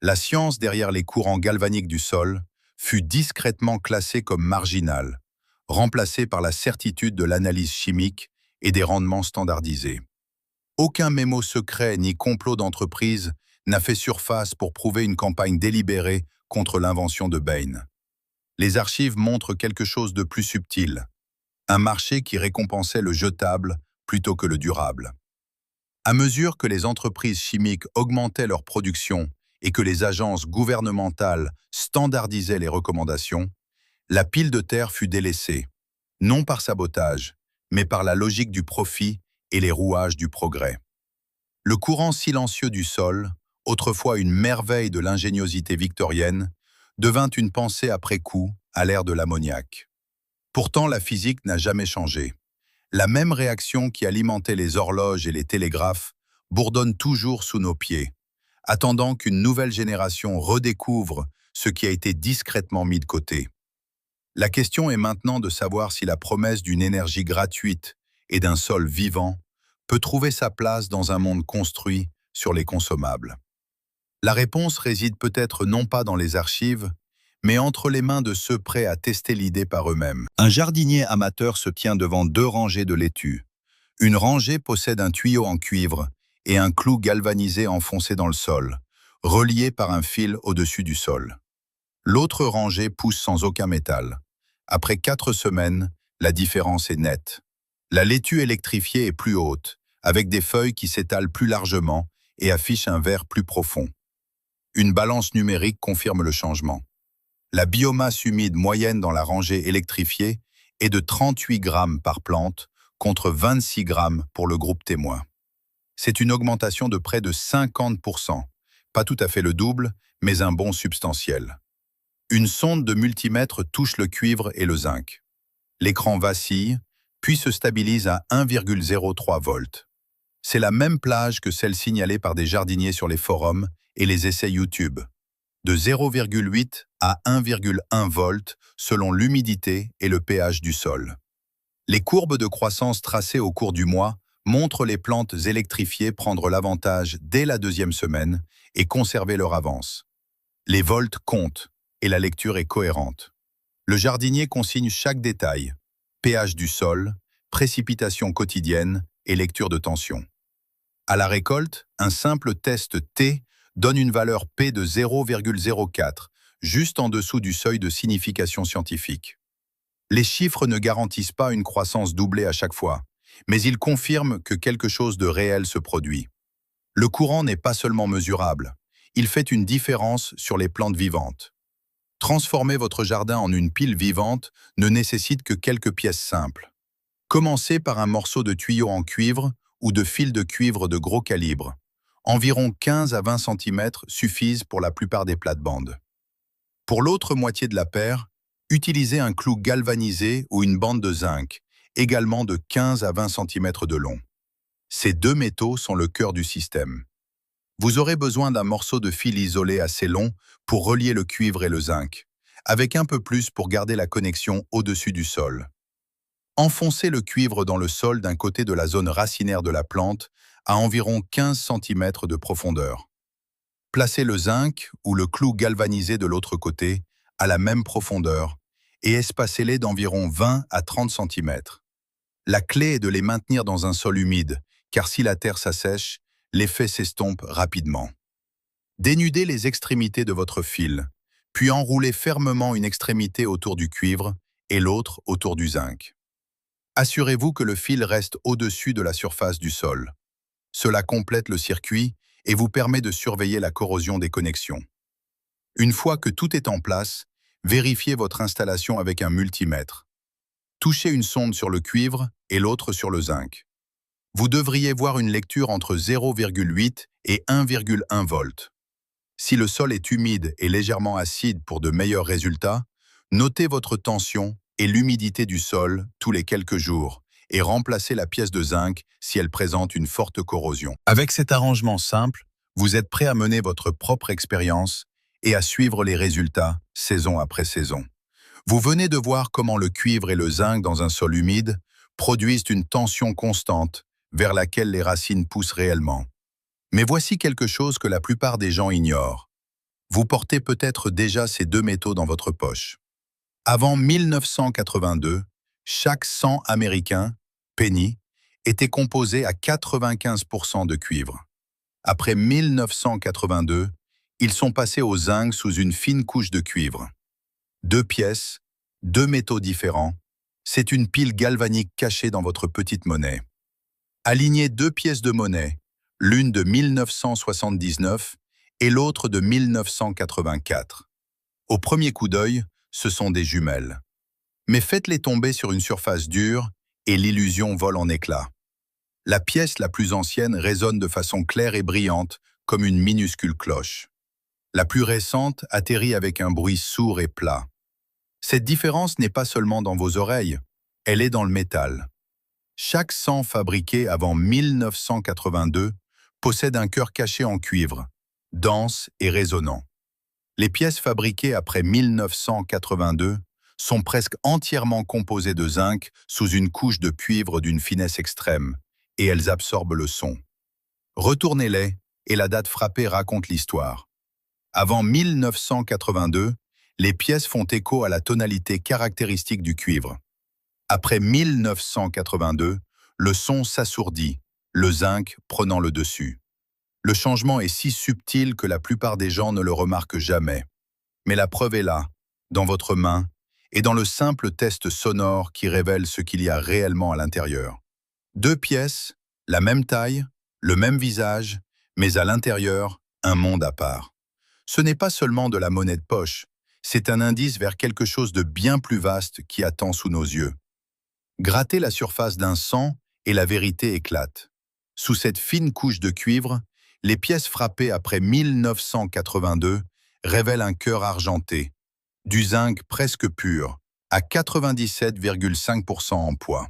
La science derrière les courants galvaniques du sol fut discrètement classée comme marginale, remplacée par la certitude de l'analyse chimique et des rendements standardisés. Aucun mémo secret ni complot d'entreprise n'a fait surface pour prouver une campagne délibérée contre l'invention de Bain. Les archives montrent quelque chose de plus subtil, un marché qui récompensait le jetable plutôt que le durable. À mesure que les entreprises chimiques augmentaient leur production et que les agences gouvernementales standardisaient les recommandations, la pile de terre fut délaissée, non par sabotage, mais par la logique du profit et les rouages du progrès. Le courant silencieux du sol, autrefois une merveille de l'ingéniosité victorienne, devint une pensée après coup à l'ère de l'ammoniac. Pourtant, la physique n'a jamais changé. La même réaction qui alimentait les horloges et les télégraphes bourdonne toujours sous nos pieds, attendant qu'une nouvelle génération redécouvre ce qui a été discrètement mis de côté. La question est maintenant de savoir si la promesse d'une énergie gratuite et d'un sol vivant peut trouver sa place dans un monde construit sur les consommables. La réponse réside peut-être non pas dans les archives, mais entre les mains de ceux prêts à tester l'idée par eux-mêmes. Un jardinier amateur se tient devant 2 rangées de laitues. Une rangée possède un tuyau en cuivre et un clou galvanisé enfoncé dans le sol, relié par un fil au-dessus du sol. L'autre rangée pousse sans aucun métal. Après 4 semaines, la différence est nette. La laitue électrifiée est plus haute, avec des feuilles qui s'étalent plus largement et affichent un vert plus profond. Une balance numérique confirme le changement. La biomasse humide moyenne dans la rangée électrifiée est de 38 grammes par plante contre 26 grammes pour le groupe témoin. C'est une augmentation de près de 50%, pas tout à fait le double, mais un bond substantiel. Une sonde de multimètre touche le cuivre et le zinc. L'écran vacille, puis se stabilise à 1,03 volts. C'est la même plage que celle signalée par des jardiniers sur les forums et les essais YouTube, de 0,8 à 1,1 volts selon l'humidité et le pH du sol. Les courbes de croissance tracées au cours du mois montrent les plantes électrifiées prendre l'avantage dès la 2e semaine et conserver leur avance. Les volts comptent et la lecture est cohérente. Le jardinier consigne chaque détail, pH du sol, précipitation quotidienne et lecture de tension. À la récolte, un simple test T donne une valeur P de 0,04, juste en dessous du seuil de signification scientifique. Les chiffres ne garantissent pas une croissance doublée à chaque fois, mais ils confirment que quelque chose de réel se produit. Le courant n'est pas seulement mesurable, il fait une différence sur les plantes vivantes. Transformer votre jardin en une pile vivante ne nécessite que quelques pièces simples. Commencez par un morceau de tuyau en cuivre ou de fil de cuivre de gros calibre. Environ 15 à 20 cm suffisent pour la plupart des plates-bandes. Pour l'autre moitié de la paire, utilisez un clou galvanisé ou une bande de zinc, également de 15 à 20 cm de long. Ces 2 métaux sont le cœur du système. Vous aurez besoin d'un morceau de fil isolé assez long pour relier le cuivre et le zinc, avec un peu plus pour garder la connexion au-dessus du sol. Enfoncez le cuivre dans le sol d'un côté de la zone racinaire de la plante à environ 15 cm de profondeur. Placez le zinc ou le clou galvanisé de l'autre côté à la même profondeur et espacez-les d'environ 20 à 30 cm. La clé est de les maintenir dans un sol humide, car si la terre s'assèche, l'effet s'estompe rapidement. Dénudez les extrémités de votre fil, puis enroulez fermement une extrémité autour du cuivre et l'autre autour du zinc. Assurez-vous que le fil reste au-dessus de la surface du sol. Cela complète le circuit et vous permet de surveiller la corrosion des connexions. Une fois que tout est en place, vérifiez votre installation avec un multimètre. Touchez une sonde sur le cuivre et l'autre sur le zinc. Vous devriez voir une lecture entre 0,8 et 1,1 volts. Si le sol est humide et légèrement acide pour de meilleurs résultats, notez votre tension et l'humidité du sol tous les quelques jours et remplacez la pièce de zinc si elle présente une forte corrosion. Avec cet arrangement simple, vous êtes prêt à mener votre propre expérience et à suivre les résultats saison après saison. Vous venez de voir comment le cuivre et le zinc dans un sol humide produisent une tension constante vers laquelle les racines poussent réellement. Mais voici quelque chose que la plupart des gens ignorent. Vous portez peut-être déjà ces 2 métaux dans votre poche. Avant 1982, chaque 100 américain, penny, était composé à 95% de cuivre. Après 1982, ils sont passés au zinc sous une fine couche de cuivre. 2 pièces, 2 métaux différents, c'est une pile galvanique cachée dans votre petite monnaie. Alignez 2 pièces de monnaie, l'une de 1979 et l'autre de 1984. Au premier coup d'œil, ce sont des jumelles. Mais faites-les tomber sur une surface dure et l'illusion vole en éclats. La pièce la plus ancienne résonne de façon claire et brillante, comme une minuscule cloche. La plus récente atterrit avec un bruit sourd et plat. Cette différence n'est pas seulement dans vos oreilles, elle est dans le métal. Chaque sang fabriqué avant 1982 possède un cœur caché en cuivre, dense et résonnant. Les pièces fabriquées après 1982 sont presque entièrement composées de zinc sous une couche de cuivre d'une finesse extrême, et elles absorbent le son. Retournez-les, et la date frappée raconte l'histoire. Avant 1982, les pièces font écho à la tonalité caractéristique du cuivre. Après 1982, le son s'assourdit, le zinc prenant le dessus. Le changement est si subtil que la plupart des gens ne le remarquent jamais. Mais la preuve est là, dans votre main, et dans le simple test sonore qui révèle ce qu'il y a réellement à l'intérieur. Deux pièces, la même taille, le même visage, mais à l'intérieur, un monde à part. Ce n'est pas seulement de la monnaie de poche, c'est un indice vers quelque chose de bien plus vaste qui attend sous nos yeux. Grattez la surface d'un sang et la vérité éclate. Sous cette fine couche de cuivre, les pièces frappées après 1982 révèlent un cœur argenté, du zinc presque pur, à 97,5% en poids.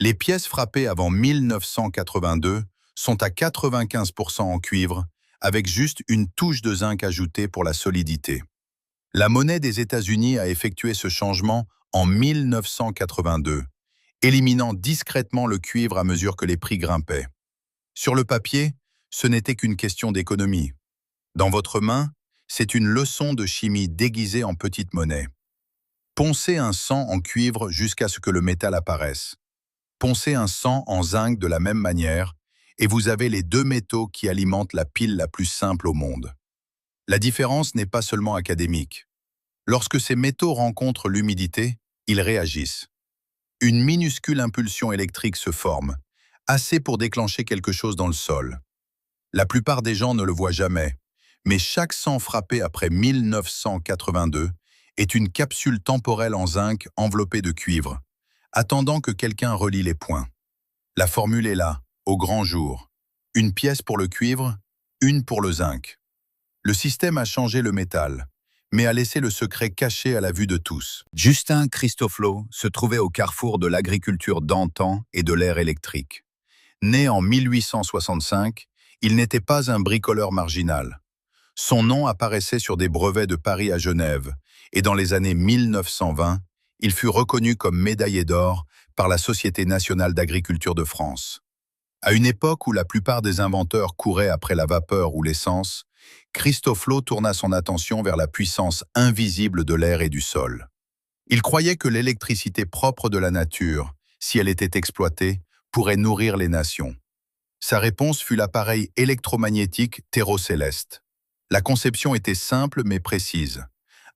Les pièces frappées avant 1982 sont à 95% en cuivre, avec juste une touche de zinc ajoutée pour la solidité. La monnaie des États-Unis a effectué ce changement en 1982, éliminant discrètement le cuivre à mesure que les prix grimpaient. Sur le papier, ce n'était qu'une question d'économie. Dans votre main, c'est une leçon de chimie déguisée en petite monnaie. Poncez un sang en cuivre jusqu'à ce que le métal apparaisse. Poncez un sang en zinc de la même manière, et vous avez les deux métaux qui alimentent la pile la plus simple au monde. La différence n'est pas seulement académique. Lorsque ces métaux rencontrent l'humidité, ils réagissent. Une minuscule impulsion électrique se forme, assez pour déclencher quelque chose dans le sol. La plupart des gens ne le voient jamais, mais chaque sang frappé après 1982 est une capsule temporelle en zinc enveloppée de cuivre, attendant que quelqu'un relie les points. La formule est là, au grand jour. Une pièce pour le cuivre, une pour le zinc. Le système a changé le métal, mais a laissé le secret caché à la vue de tous. Justin Christoflo se trouvait au carrefour de l'agriculture d'antan et de l'ère électrique. Né en 1865, il n'était pas un bricoleur marginal. Son nom apparaissait sur des brevets de Paris à Genève, et dans les années 1920, il fut reconnu comme médaillé d'or par la Société nationale d'agriculture de France. À une époque où la plupart des inventeurs couraient après la vapeur ou l'essence, Christoflo tourna son attention vers la puissance invisible de l'air et du sol. Il croyait que l'électricité propre de la nature, si elle était exploitée, pourrait nourrir les nations. Sa réponse fut l'appareil électromagnétique Terrocéleste. La conception était simple mais précise.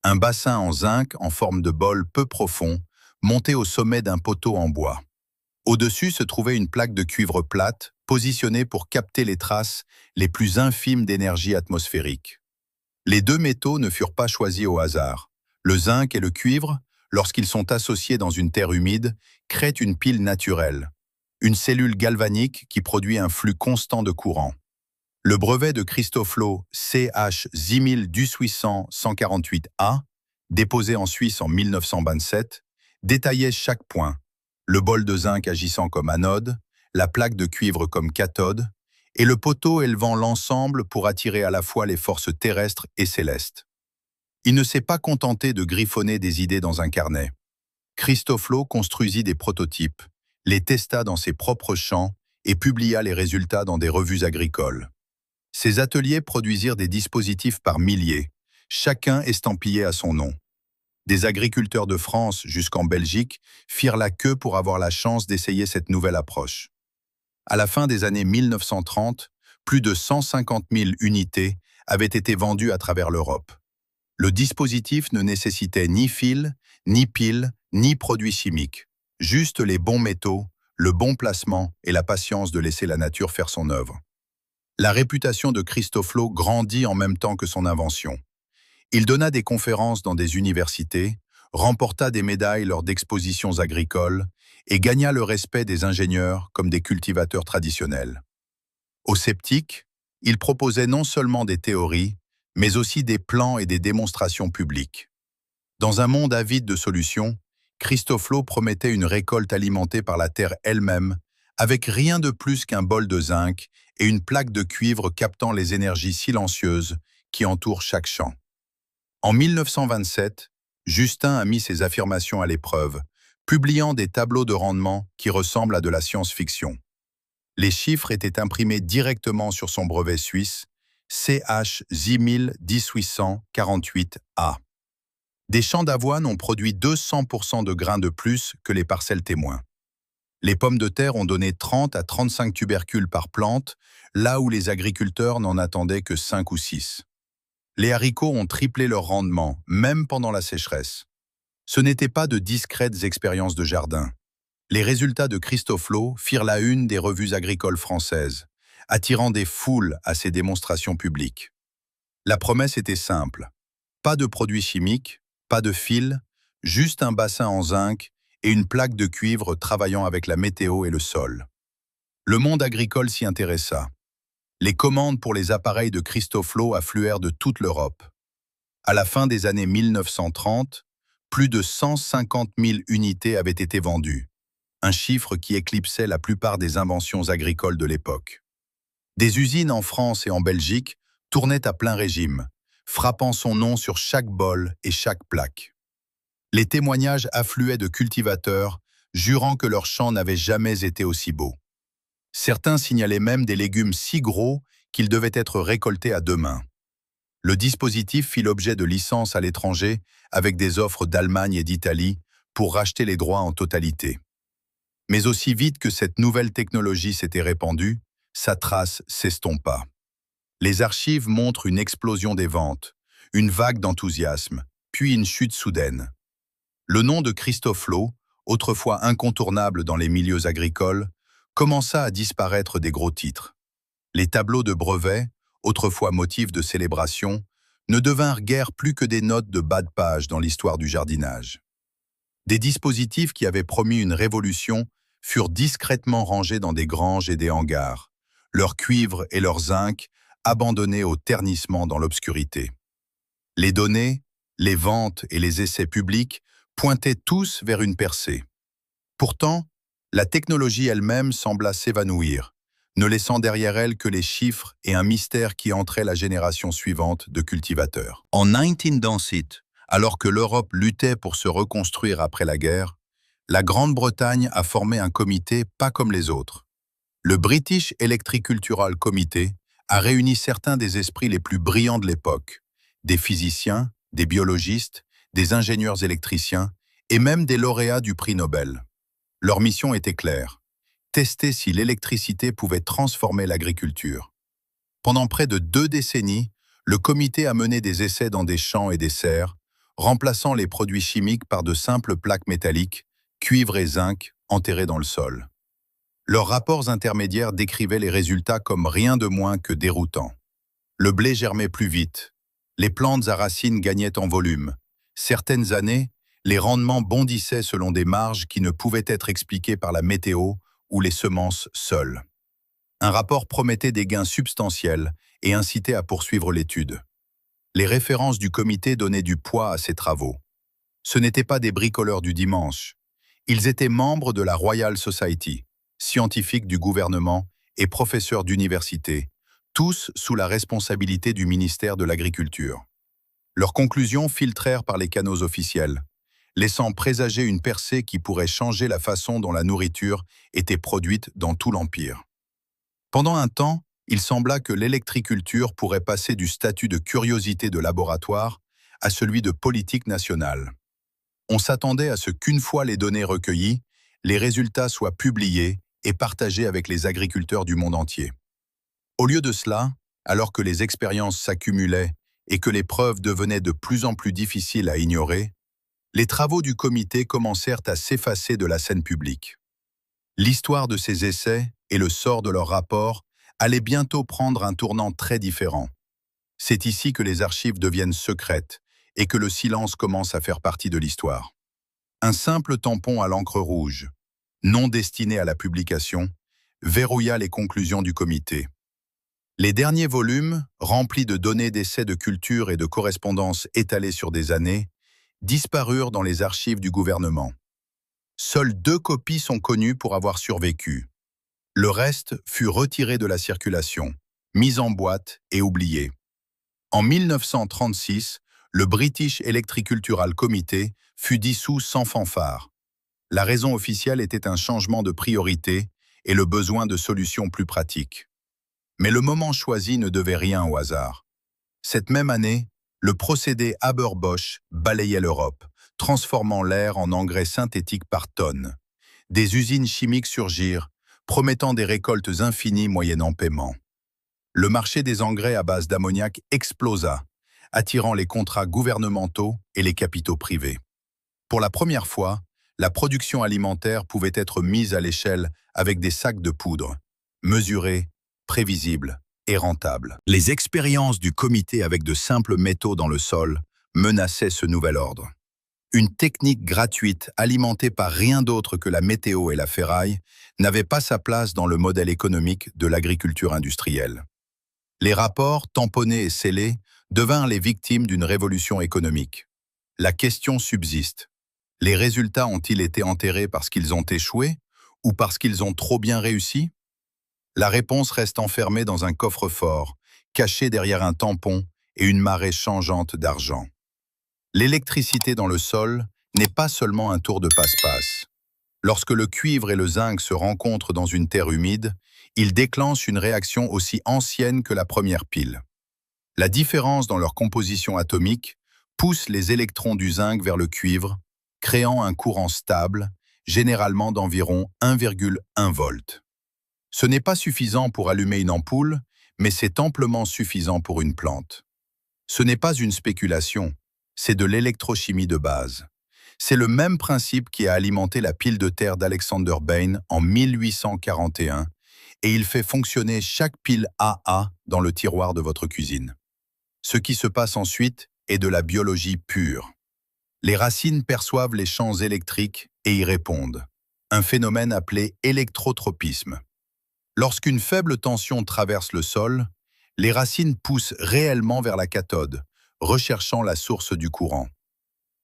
Un bassin en zinc en forme de bol peu profond, monté au sommet d'un poteau en bois. Au-dessus se trouvait une plaque de cuivre plate, positionnée pour capter les traces les plus infimes d'énergie atmosphérique. Les deux métaux ne furent pas choisis au hasard. Le zinc et le cuivre, lorsqu'ils sont associés dans une terre humide, créent une pile naturelle, une cellule galvanique qui produit un flux constant de courant. Le brevet de Christoflo CH 10800-148A, déposé en Suisse en 1927, détaillait chaque point, le bol de zinc agissant comme anode, la plaque de cuivre comme cathode, et le poteau élevant l'ensemble pour attirer à la fois les forces terrestres et célestes. Il ne s'est pas contenté de griffonner des idées dans un carnet. Christoflo construisit des prototypes, les testa dans ses propres champs et publia les résultats dans des revues agricoles. Ces ateliers produisirent des dispositifs par milliers, chacun estampillé à son nom. Des agriculteurs de France jusqu'en Belgique firent la queue pour avoir la chance d'essayer cette nouvelle approche. À la fin des années 1930, plus de 150 000 unités avaient été vendues à travers l'Europe. Le dispositif ne nécessitait ni fil, ni pile, ni produits chimiques. Juste les bons métaux, le bon placement et la patience de laisser la nature faire son œuvre. La réputation de Christoflo grandit en même temps que son invention. Il donna des conférences dans des universités, remporta des médailles lors d'expositions agricoles et gagna le respect des ingénieurs comme des cultivateurs traditionnels. Aux sceptiques, il proposait non seulement des théories, mais aussi des plans et des démonstrations publiques. Dans un monde avide de solutions, Christoflo promettait une récolte alimentée par la terre elle-même, avec rien de plus qu'un bol de zinc et une plaque de cuivre captant les énergies silencieuses qui entourent chaque champ. En 1927, Justin a mis ses affirmations à l'épreuve, publiant des tableaux de rendement qui ressemblent à de la science-fiction. Les chiffres étaient imprimés directement sur son brevet suisse, CH 10848A. Des champs d'avoine ont produit 200% de grains de plus que les parcelles témoins. Les pommes de terre ont donné 30 à 35 tubercules par plante, là où les agriculteurs n'en attendaient que 5 ou 6. Les haricots ont triplé leur rendement, même pendant la sécheresse. Ce n'étaient pas de discrètes expériences de jardin. Les résultats de Christoflo firent la une des revues agricoles françaises, attirant des foules à ces démonstrations publiques. La promesse était simple. Pas de produits chimiques, pas de fil, juste un bassin en zinc et une plaque de cuivre travaillant avec la météo et le sol. Le monde agricole s'y intéressa. Les commandes pour les appareils de Christoflo affluèrent de toute l'Europe. À la fin des années 1930, plus de 150 000 unités avaient été vendues, un chiffre qui éclipsait la plupart des inventions agricoles de l'époque. Des usines en France et en Belgique tournaient à plein régime, frappant son nom sur chaque bol et chaque plaque. Les témoignages affluaient de cultivateurs, jurant que leurs champs n'avaient jamais été aussi beaux. Certains signalaient même des légumes si gros qu'ils devaient être récoltés à 2 mains. Le dispositif fit l'objet de licences à l'étranger avec des offres d'Allemagne et d'Italie pour racheter les droits en totalité. Mais aussi vite que cette nouvelle technologie s'était répandue, sa trace s'estompa. Les archives montrent une explosion des ventes, une vague d'enthousiasme, puis une chute soudaine. Le nom de Christoflo, autrefois incontournable dans les milieux agricoles, commença à disparaître des gros titres. Les tableaux de brevets, autrefois motifs de célébration, ne devinrent guère plus que des notes de bas de page dans l'histoire du jardinage. Des dispositifs qui avaient promis une révolution furent discrètement rangés dans des granges et des hangars, leur cuivre et leur zinc abandonnés au ternissement dans l'obscurité. Les données, les ventes et les essais publics pointaient tous vers une percée. Pourtant, la technologie elle-même sembla s'évanouir, ne laissant derrière elle que les chiffres et un mystère qui entrait la génération suivante de cultivateurs. En 1917, alors que l'Europe luttait pour se reconstruire après la guerre, la Grande-Bretagne a formé un comité pas comme les autres. Le British Electricultural Committee a réuni certains des esprits les plus brillants de l'époque, des physiciens, des biologistes, des ingénieurs électriciens et même des lauréats du prix Nobel. Leur mission était claire, tester si l'électricité pouvait transformer l'agriculture. Pendant près de 2 décennies, le comité a mené des essais dans des champs et des serres, remplaçant les produits chimiques par de simples plaques métalliques, cuivre et zinc, enterrés dans le sol. Leurs rapports intermédiaires décrivaient les résultats comme rien de moins que déroutants. Le blé germait plus vite, les plantes à racines gagnaient en volume. Certaines années, les rendements bondissaient selon des marges qui ne pouvaient être expliquées par la météo ou les semences seules. Un rapport promettait des gains substantiels et incitait à poursuivre l'étude. Les références du comité donnaient du poids à ces travaux. Ce n'étaient pas des bricoleurs du dimanche. Ils étaient membres de la Royal Society, scientifiques du gouvernement et professeurs d'université, tous sous la responsabilité du ministère de l'Agriculture. Leurs conclusions filtrèrent par les canaux officiels, laissant présager une percée qui pourrait changer la façon dont la nourriture était produite dans tout l'Empire. Pendant un temps, il sembla que l'électriculture pourrait passer du statut de curiosité de laboratoire à celui de politique nationale. On s'attendait à ce qu'une fois les données recueillies, les résultats soient publiés et partagés avec les agriculteurs du monde entier. Au lieu de cela, alors que les expériences s'accumulaient et que les preuves devenaient de plus en plus difficiles à ignorer, les travaux du comité commencèrent à s'effacer de la scène publique. L'histoire de ces essais et le sort de leurs rapports allaient bientôt prendre un tournant très différent. C'est ici que les archives deviennent secrètes et que le silence commence à faire partie de l'histoire. Un simple tampon à l'encre rouge, non destiné à la publication, verrouilla les conclusions du comité. Les derniers volumes, remplis de données d'essais de culture et de correspondances étalées sur des années, disparurent dans les archives du gouvernement. Seules 2 copies sont connues pour avoir survécu. Le reste fut retiré de la circulation, mis en boîte et oublié. En 1936, le British Electricultural Committee fut dissous sans fanfare. La raison officielle était un changement de priorité et le besoin de solutions plus pratiques. Mais le moment choisi ne devait rien au hasard. Cette même année, le procédé Haber-Bosch balayait l'Europe, transformant l'air en engrais synthétiques par tonnes. Des usines chimiques surgirent, promettant des récoltes infinies moyennant paiement. Le marché des engrais à base d'ammoniac explosa, attirant les contrats gouvernementaux et les capitaux privés. Pour la première fois, la production alimentaire pouvait être mise à l'échelle avec des sacs de poudre, mesurés, prévisibles et rentables. Les expériences du comité avec de simples métaux dans le sol menaçaient ce nouvel ordre. Une technique gratuite alimentée par rien d'autre que la météo et la ferraille n'avait pas sa place dans le modèle économique de l'agriculture industrielle. Les rapports, tamponnés et scellés, devinrent les victimes d'une révolution économique. La question subsiste. Les résultats ont-ils été enterrés parce qu'ils ont échoué ou parce qu'ils ont trop bien réussi? La réponse reste enfermée dans un coffre-fort, caché derrière un tampon et une marée changeante d'argent. L'électricité dans le sol n'est pas seulement un tour de passe-passe. Lorsque le cuivre et le zinc se rencontrent dans une terre humide, ils déclenchent une réaction aussi ancienne que la première pile. La différence dans leur composition atomique pousse les électrons du zinc vers le cuivre, créant un courant stable, généralement d'environ 1,1 volt. Ce n'est pas suffisant pour allumer une ampoule, mais c'est amplement suffisant pour une plante. Ce n'est pas une spéculation, c'est de l'électrochimie de base. C'est le même principe qui a alimenté la pile de terre d'Alexander Bain en 1841, et il fait fonctionner chaque pile AA dans le tiroir de votre cuisine. Ce qui se passe ensuite est de la biologie pure. Les racines perçoivent les champs électriques et y répondent, un phénomène appelé électrotropisme. Lorsqu'une faible tension traverse le sol, les racines poussent réellement vers la cathode, recherchant la source du courant.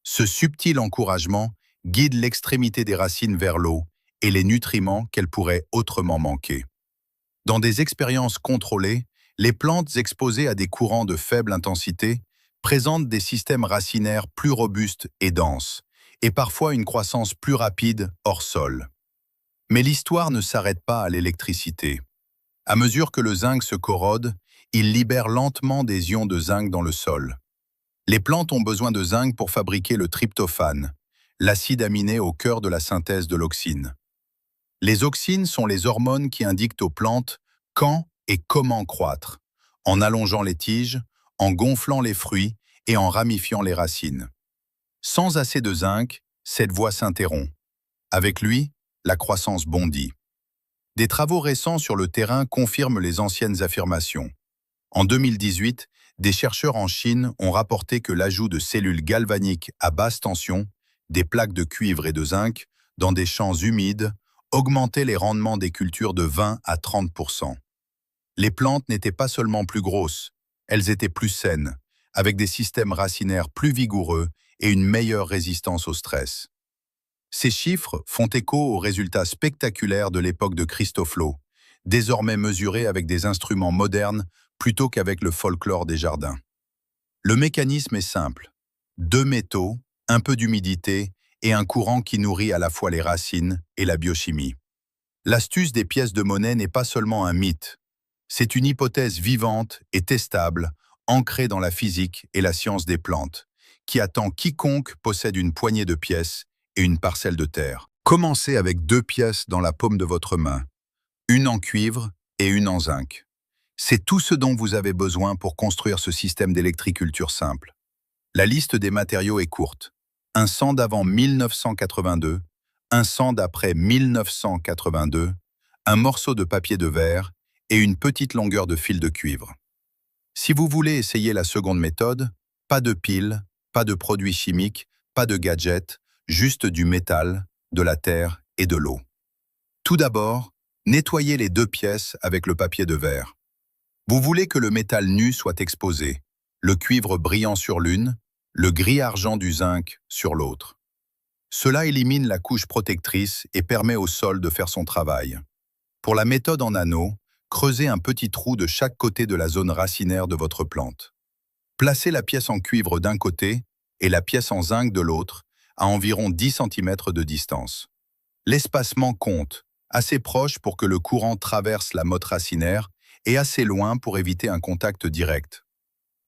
Ce subtil encouragement guide l'extrémité des racines vers l'eau et les nutriments qu'elles pourraient autrement manquer. Dans des expériences contrôlées, les plantes exposées à des courants de faible intensité présentent des systèmes racinaires plus robustes et denses, et parfois une croissance plus rapide hors sol. Mais l'histoire ne s'arrête pas à l'électricité. À mesure que le zinc se corrode, il libère lentement des ions de zinc dans le sol. Les plantes ont besoin de zinc pour fabriquer le tryptophane, l'acide aminé au cœur de la synthèse de l'auxine. Les auxines sont les hormones qui indiquent aux plantes quand et comment croître, en allongeant les tiges, en gonflant les fruits et en ramifiant les racines. Sans assez de zinc, cette voie s'interrompt. Avec lui, la croissance bondit. Des travaux récents sur le terrain confirment les anciennes affirmations. En 2018, des chercheurs en Chine ont rapporté que l'ajout de cellules galvaniques à basse tension, des plaques de cuivre et de zinc, dans des champs humides, augmentait les rendements des cultures de 20 à 30%. Les plantes n'étaient pas seulement plus grosses, elles étaient plus saines, avec des systèmes racinaires plus vigoureux et une meilleure résistance au stress. Ces chiffres font écho aux résultats spectaculaires de l'époque de Christoflo, désormais mesurés avec des instruments modernes plutôt qu'avec le folklore des jardins. Le mécanisme est simple. 2 métaux, un peu d'humidité et un courant qui nourrit à la fois les racines et la biochimie. L'astuce des pièces de monnaie n'est pas seulement un mythe. C'est une hypothèse vivante et testable, ancrée dans la physique et la science des plantes, qui attend quiconque possède une poignée de pièces et une parcelle de terre. Commencez avec 2 pièces dans la paume de votre main, une en cuivre et une en zinc. C'est tout ce dont vous avez besoin pour construire ce système d'électriculture simple. La liste des matériaux est courte. Un sand avant 1982, un sand après 1982, un morceau de papier de verre et une petite longueur de fil de cuivre. Si vous voulez essayer la seconde méthode, pas de pile, Pas de produits chimiques, pas de gadgets, juste du métal, de la terre et de l'eau. Tout d'abord, nettoyez les deux pièces avec le papier de verre. Vous voulez que le métal nu soit exposé, le cuivre brillant sur l'une, le gris-argent du zinc sur l'autre. Cela élimine la couche protectrice et permet au sol de faire son travail. Pour la méthode en anneau, creusez un petit trou de chaque côté de la zone racinaire de votre plante. Placez la pièce en cuivre d'un côté et la pièce en zinc de l'autre, à environ 10 cm de distance. L'espacement compte, assez proche pour que le courant traverse la motte racinaire et assez loin pour éviter un contact direct.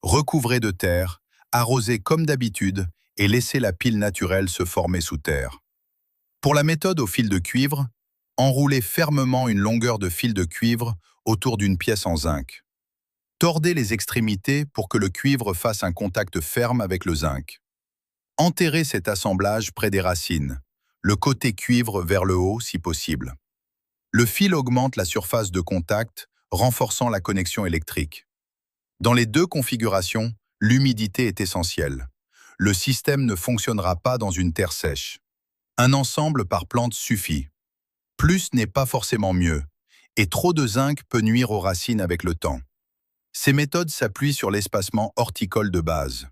Recouvrez de terre, arrosez comme d'habitude et laissez la pile naturelle se former sous terre. Pour la méthode au fil de cuivre, enroulez fermement une longueur de fil de cuivre autour d'une pièce en zinc. Tordez les extrémités pour que le cuivre fasse un contact ferme avec le zinc. Enterrez cet assemblage près des racines, le côté cuivre vers le haut si possible. Le fil augmente la surface de contact, renforçant la connexion électrique. Dans les deux configurations, l'humidité est essentielle. Le système ne fonctionnera pas dans une terre sèche. Un ensemble par plante suffit. Plus n'est pas forcément mieux, et trop de zinc peut nuire aux racines avec le temps. Ces méthodes s'appuient sur l'espacement horticole de base.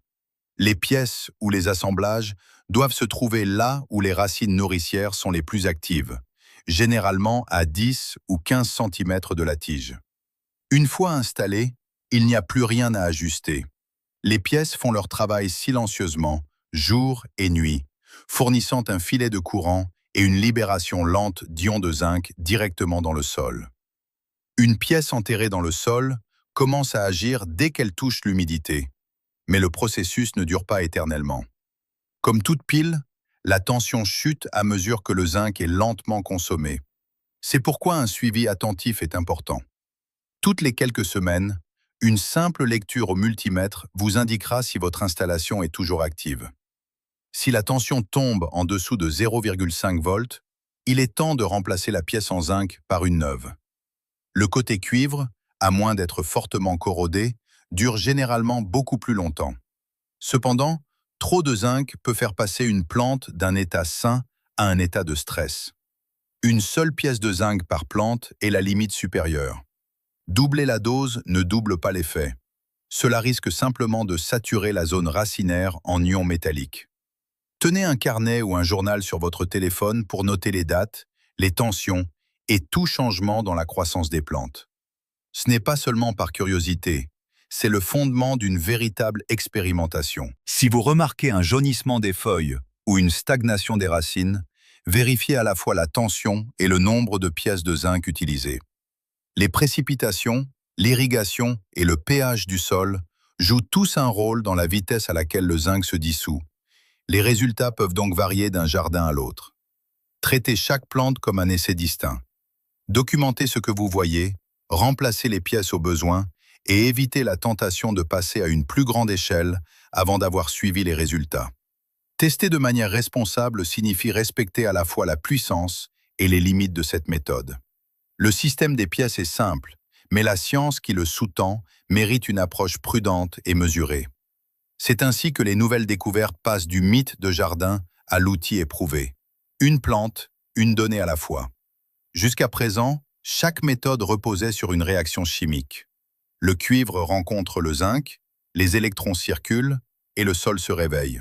Les pièces ou les assemblages doivent se trouver là où les racines nourricières sont les plus actives, généralement à 10 ou 15 cm de la tige. Une fois installées, il n'y a plus rien à ajuster. Les pièces font leur travail silencieusement, jour et nuit, fournissant un filet de courant et une libération lente d'ions de zinc directement dans le sol. Une pièce enterrée dans le sol commence à agir dès qu'elle touche l'humidité, mais le processus ne dure pas éternellement. Comme toute pile, la tension chute à mesure que le zinc est lentement consommé. C'est pourquoi un suivi attentif est important. Toutes les quelques semaines, une simple lecture au multimètre vous indiquera si votre installation est toujours active. Si la tension tombe en dessous de 0,5 volts, il est temps de remplacer la pièce en zinc par une neuve. Le côté cuivre, à moins d'être fortement corrodé, dure généralement beaucoup plus longtemps. Cependant, trop de zinc peut faire passer une plante d'un état sain à un état de stress. Une seule pièce de zinc par plante est la limite supérieure. Doubler la dose ne double pas l'effet. Cela risque simplement de saturer la zone racinaire en ions métalliques. Tenez un carnet ou un journal sur votre téléphone pour noter les dates, les tensions et tout changement dans la croissance des plantes. Ce n'est pas seulement par curiosité, c'est le fondement d'une véritable expérimentation. Si vous remarquez un jaunissement des feuilles ou une stagnation des racines, vérifiez à la fois la tension et le nombre de pièces de zinc utilisées. Les précipitations, l'irrigation et le pH du sol jouent tous un rôle dans la vitesse à laquelle le zinc se dissout. Les résultats peuvent donc varier d'un jardin à l'autre. Traitez chaque plante comme un essai distinct. Documentez ce que vous voyez, remplacez les pièces au besoin et évitez la tentation de passer à une plus grande échelle avant d'avoir suivi les résultats. Tester de manière responsable signifie respecter à la fois la puissance et les limites de cette méthode. Le système des pièces est simple, mais la science qui le sous-tend mérite une approche prudente et mesurée. C'est ainsi que les nouvelles découvertes passent du mythe de jardin à l'outil éprouvé. Une plante, une donnée à la fois. Jusqu'à présent, chaque méthode reposait sur une réaction chimique. Le cuivre rencontre le zinc, les électrons circulent et le sol se réveille.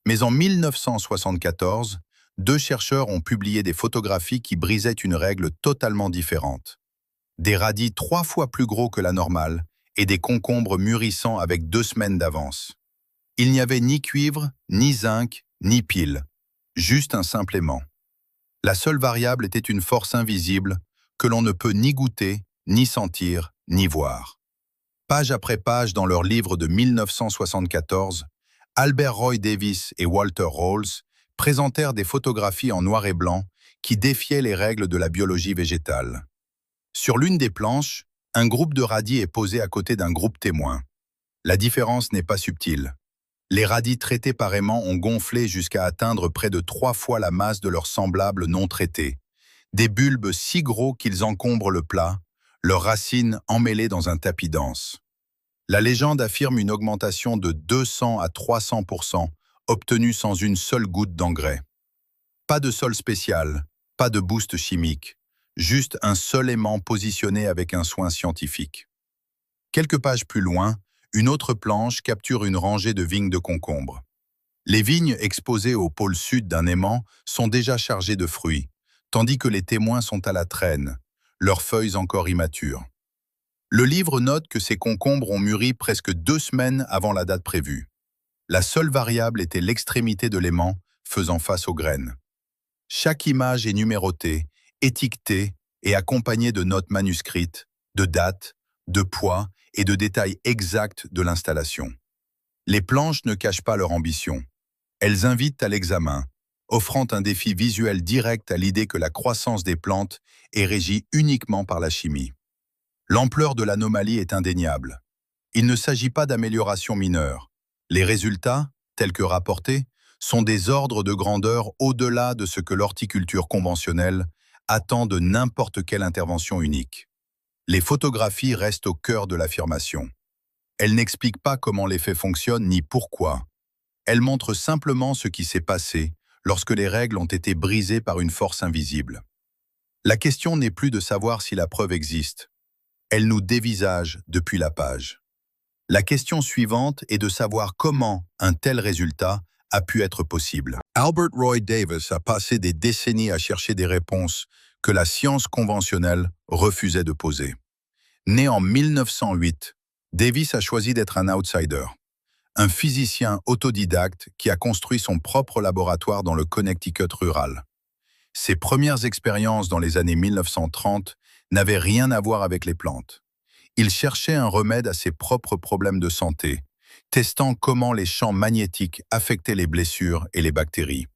Mais en 1974, deux chercheurs ont publié des photographies qui brisaient une règle totalement différente. Des radis 3 fois plus gros que la normale et des concombres mûrissant avec 2 semaines d'avance. Il n'y avait ni cuivre, ni zinc, ni pile, juste un simple aimant. La seule variable était une force invisible que l'on ne peut ni goûter, ni sentir, ni voir. Page après page dans leur livre de 1974, Albert Roy Davis et Walter Rawls présentèrent des photographies en noir et blanc qui défiaient les règles de la biologie végétale. Sur l'une des planches, un groupe de radis est posé à côté d'un groupe témoin. La différence n'est pas subtile. Les radis traités par aimant ont gonflé jusqu'à atteindre près de 3 fois la masse de leurs semblables non traités. Des bulbes si gros qu'ils encombrent le plat, leurs racines emmêlées dans un tapis dense. La légende affirme une augmentation de 200 à 300% obtenue sans une seule goutte d'engrais. Pas de sol spécial, pas de boost chimique, juste un seul aimant positionné avec un soin scientifique. Quelques pages plus loin, une autre planche capture une rangée de vignes de concombres. Les vignes exposées au pôle sud d'un aimant sont déjà chargées de fruits, tandis que les témoins sont à la traîne, leurs feuilles encore immatures. Le livre note que ces concombres ont mûri presque 2 semaines avant la date prévue. La seule variable était l'extrémité de l'aimant faisant face aux graines. Chaque image est numérotée, étiquetée et accompagnée de notes manuscrites, de dates, de poids et de détails exacts de l'installation. Les planches ne cachent pas leur ambition. Elles invitent à l'examen, offrant un défi visuel direct à l'idée que la croissance des plantes est régie uniquement par la chimie. L'ampleur de l'anomalie est indéniable. Il ne s'agit pas d'amélioration mineure. Les résultats, tels que rapportés, sont des ordres de grandeur au-delà de ce que l'horticulture conventionnelle attend de n'importe quelle intervention unique. Les photographies restent au cœur de l'affirmation. Elles n'expliquent pas comment l'effet fonctionne ni pourquoi. Elles montrent simplement ce qui s'est passé lorsque les règles ont été brisées par une force invisible. La question n'est plus de savoir si la preuve existe. Elle nous dévisage depuis la page. La question suivante est de savoir comment un tel résultat a pu être possible. Albert Roy Davis a passé des décennies à chercher des réponses que la science conventionnelle refusait de poser. Né en 1908, Davis a choisi d'être un outsider, un physicien autodidacte qui a construit son propre laboratoire dans le Connecticut rural. Ses premières expériences dans les années 1930 n'avaient rien à voir avec les plantes. Il cherchait un remède à ses propres problèmes de santé, testant comment les champs magnétiques affectaient les blessures et les bactéries.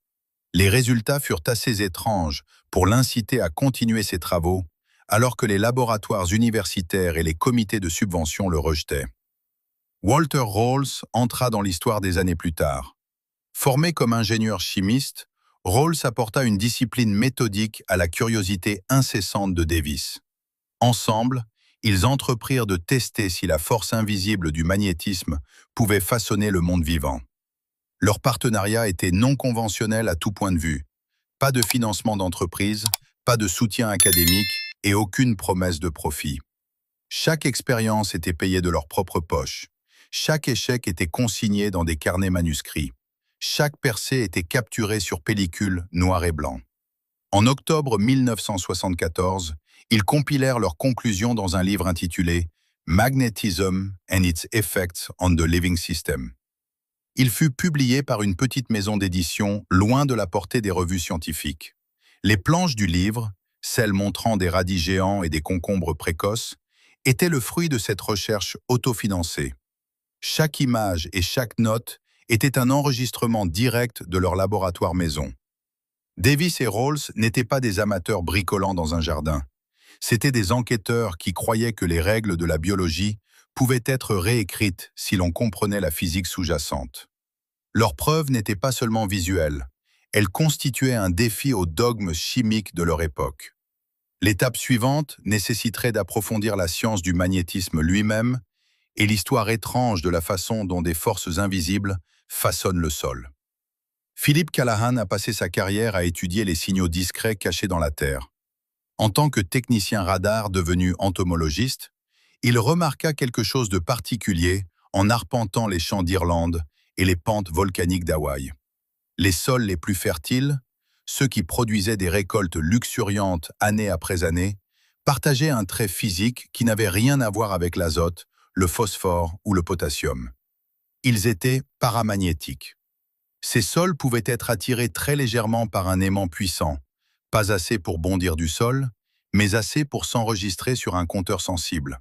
Les résultats furent assez étranges pour l'inciter à continuer ses travaux, alors que les laboratoires universitaires et les comités de subvention le rejetaient. Walter Rawls entra dans l'histoire des années plus tard. Formé comme ingénieur chimiste, Rawls apporta une discipline méthodique à la curiosité incessante de Davis. Ensemble, ils entreprirent de tester si la force invisible du magnétisme pouvait façonner le monde vivant. Leur partenariat était non conventionnel à tout point de vue. Pas de financement d'entreprise, pas de soutien académique et aucune promesse de profit. Chaque expérience était payée de leur propre poche. Chaque échec était consigné dans des carnets manuscrits. Chaque percée était capturée sur pellicule noir et blanc. En octobre 1974, ils compilèrent leurs conclusions dans un livre intitulé Magnetism and its Effects on the Living System. Il fut publié par une petite maison d'édition loin de la portée des revues scientifiques. Les planches du livre, celles montrant des radis géants et des concombres précoces, étaient le fruit de cette recherche autofinancée. Chaque image et chaque note était un enregistrement direct de leur laboratoire maison. Davis et Rawls n'étaient pas des amateurs bricolant dans un jardin. C'étaient des enquêteurs qui croyaient que les règles de la biologie pouvaient être réécrites si l'on comprenait la physique sous-jacente. Leurs preuves n'étaient pas seulement visuelles, elles constituaient un défi aux dogmes chimiques de leur époque. L'étape suivante nécessiterait d'approfondir la science du magnétisme lui-même et l'histoire étrange de la façon dont des forces invisibles façonnent le sol. Philip Callahan a passé sa carrière à étudier les signaux discrets cachés dans la Terre. En tant que technicien radar devenu entomologiste, il remarqua quelque chose de particulier en arpentant les champs d'Irlande et les pentes volcaniques d'Hawaï. Les sols les plus fertiles, ceux qui produisaient des récoltes luxuriantes année après année, partageaient un trait physique qui n'avait rien à voir avec l'azote, le phosphore ou le potassium. Ils étaient paramagnétiques. Ces sols pouvaient être attirés très légèrement par un aimant puissant, pas assez pour bondir du sol, mais assez pour s'enregistrer sur un compteur sensible.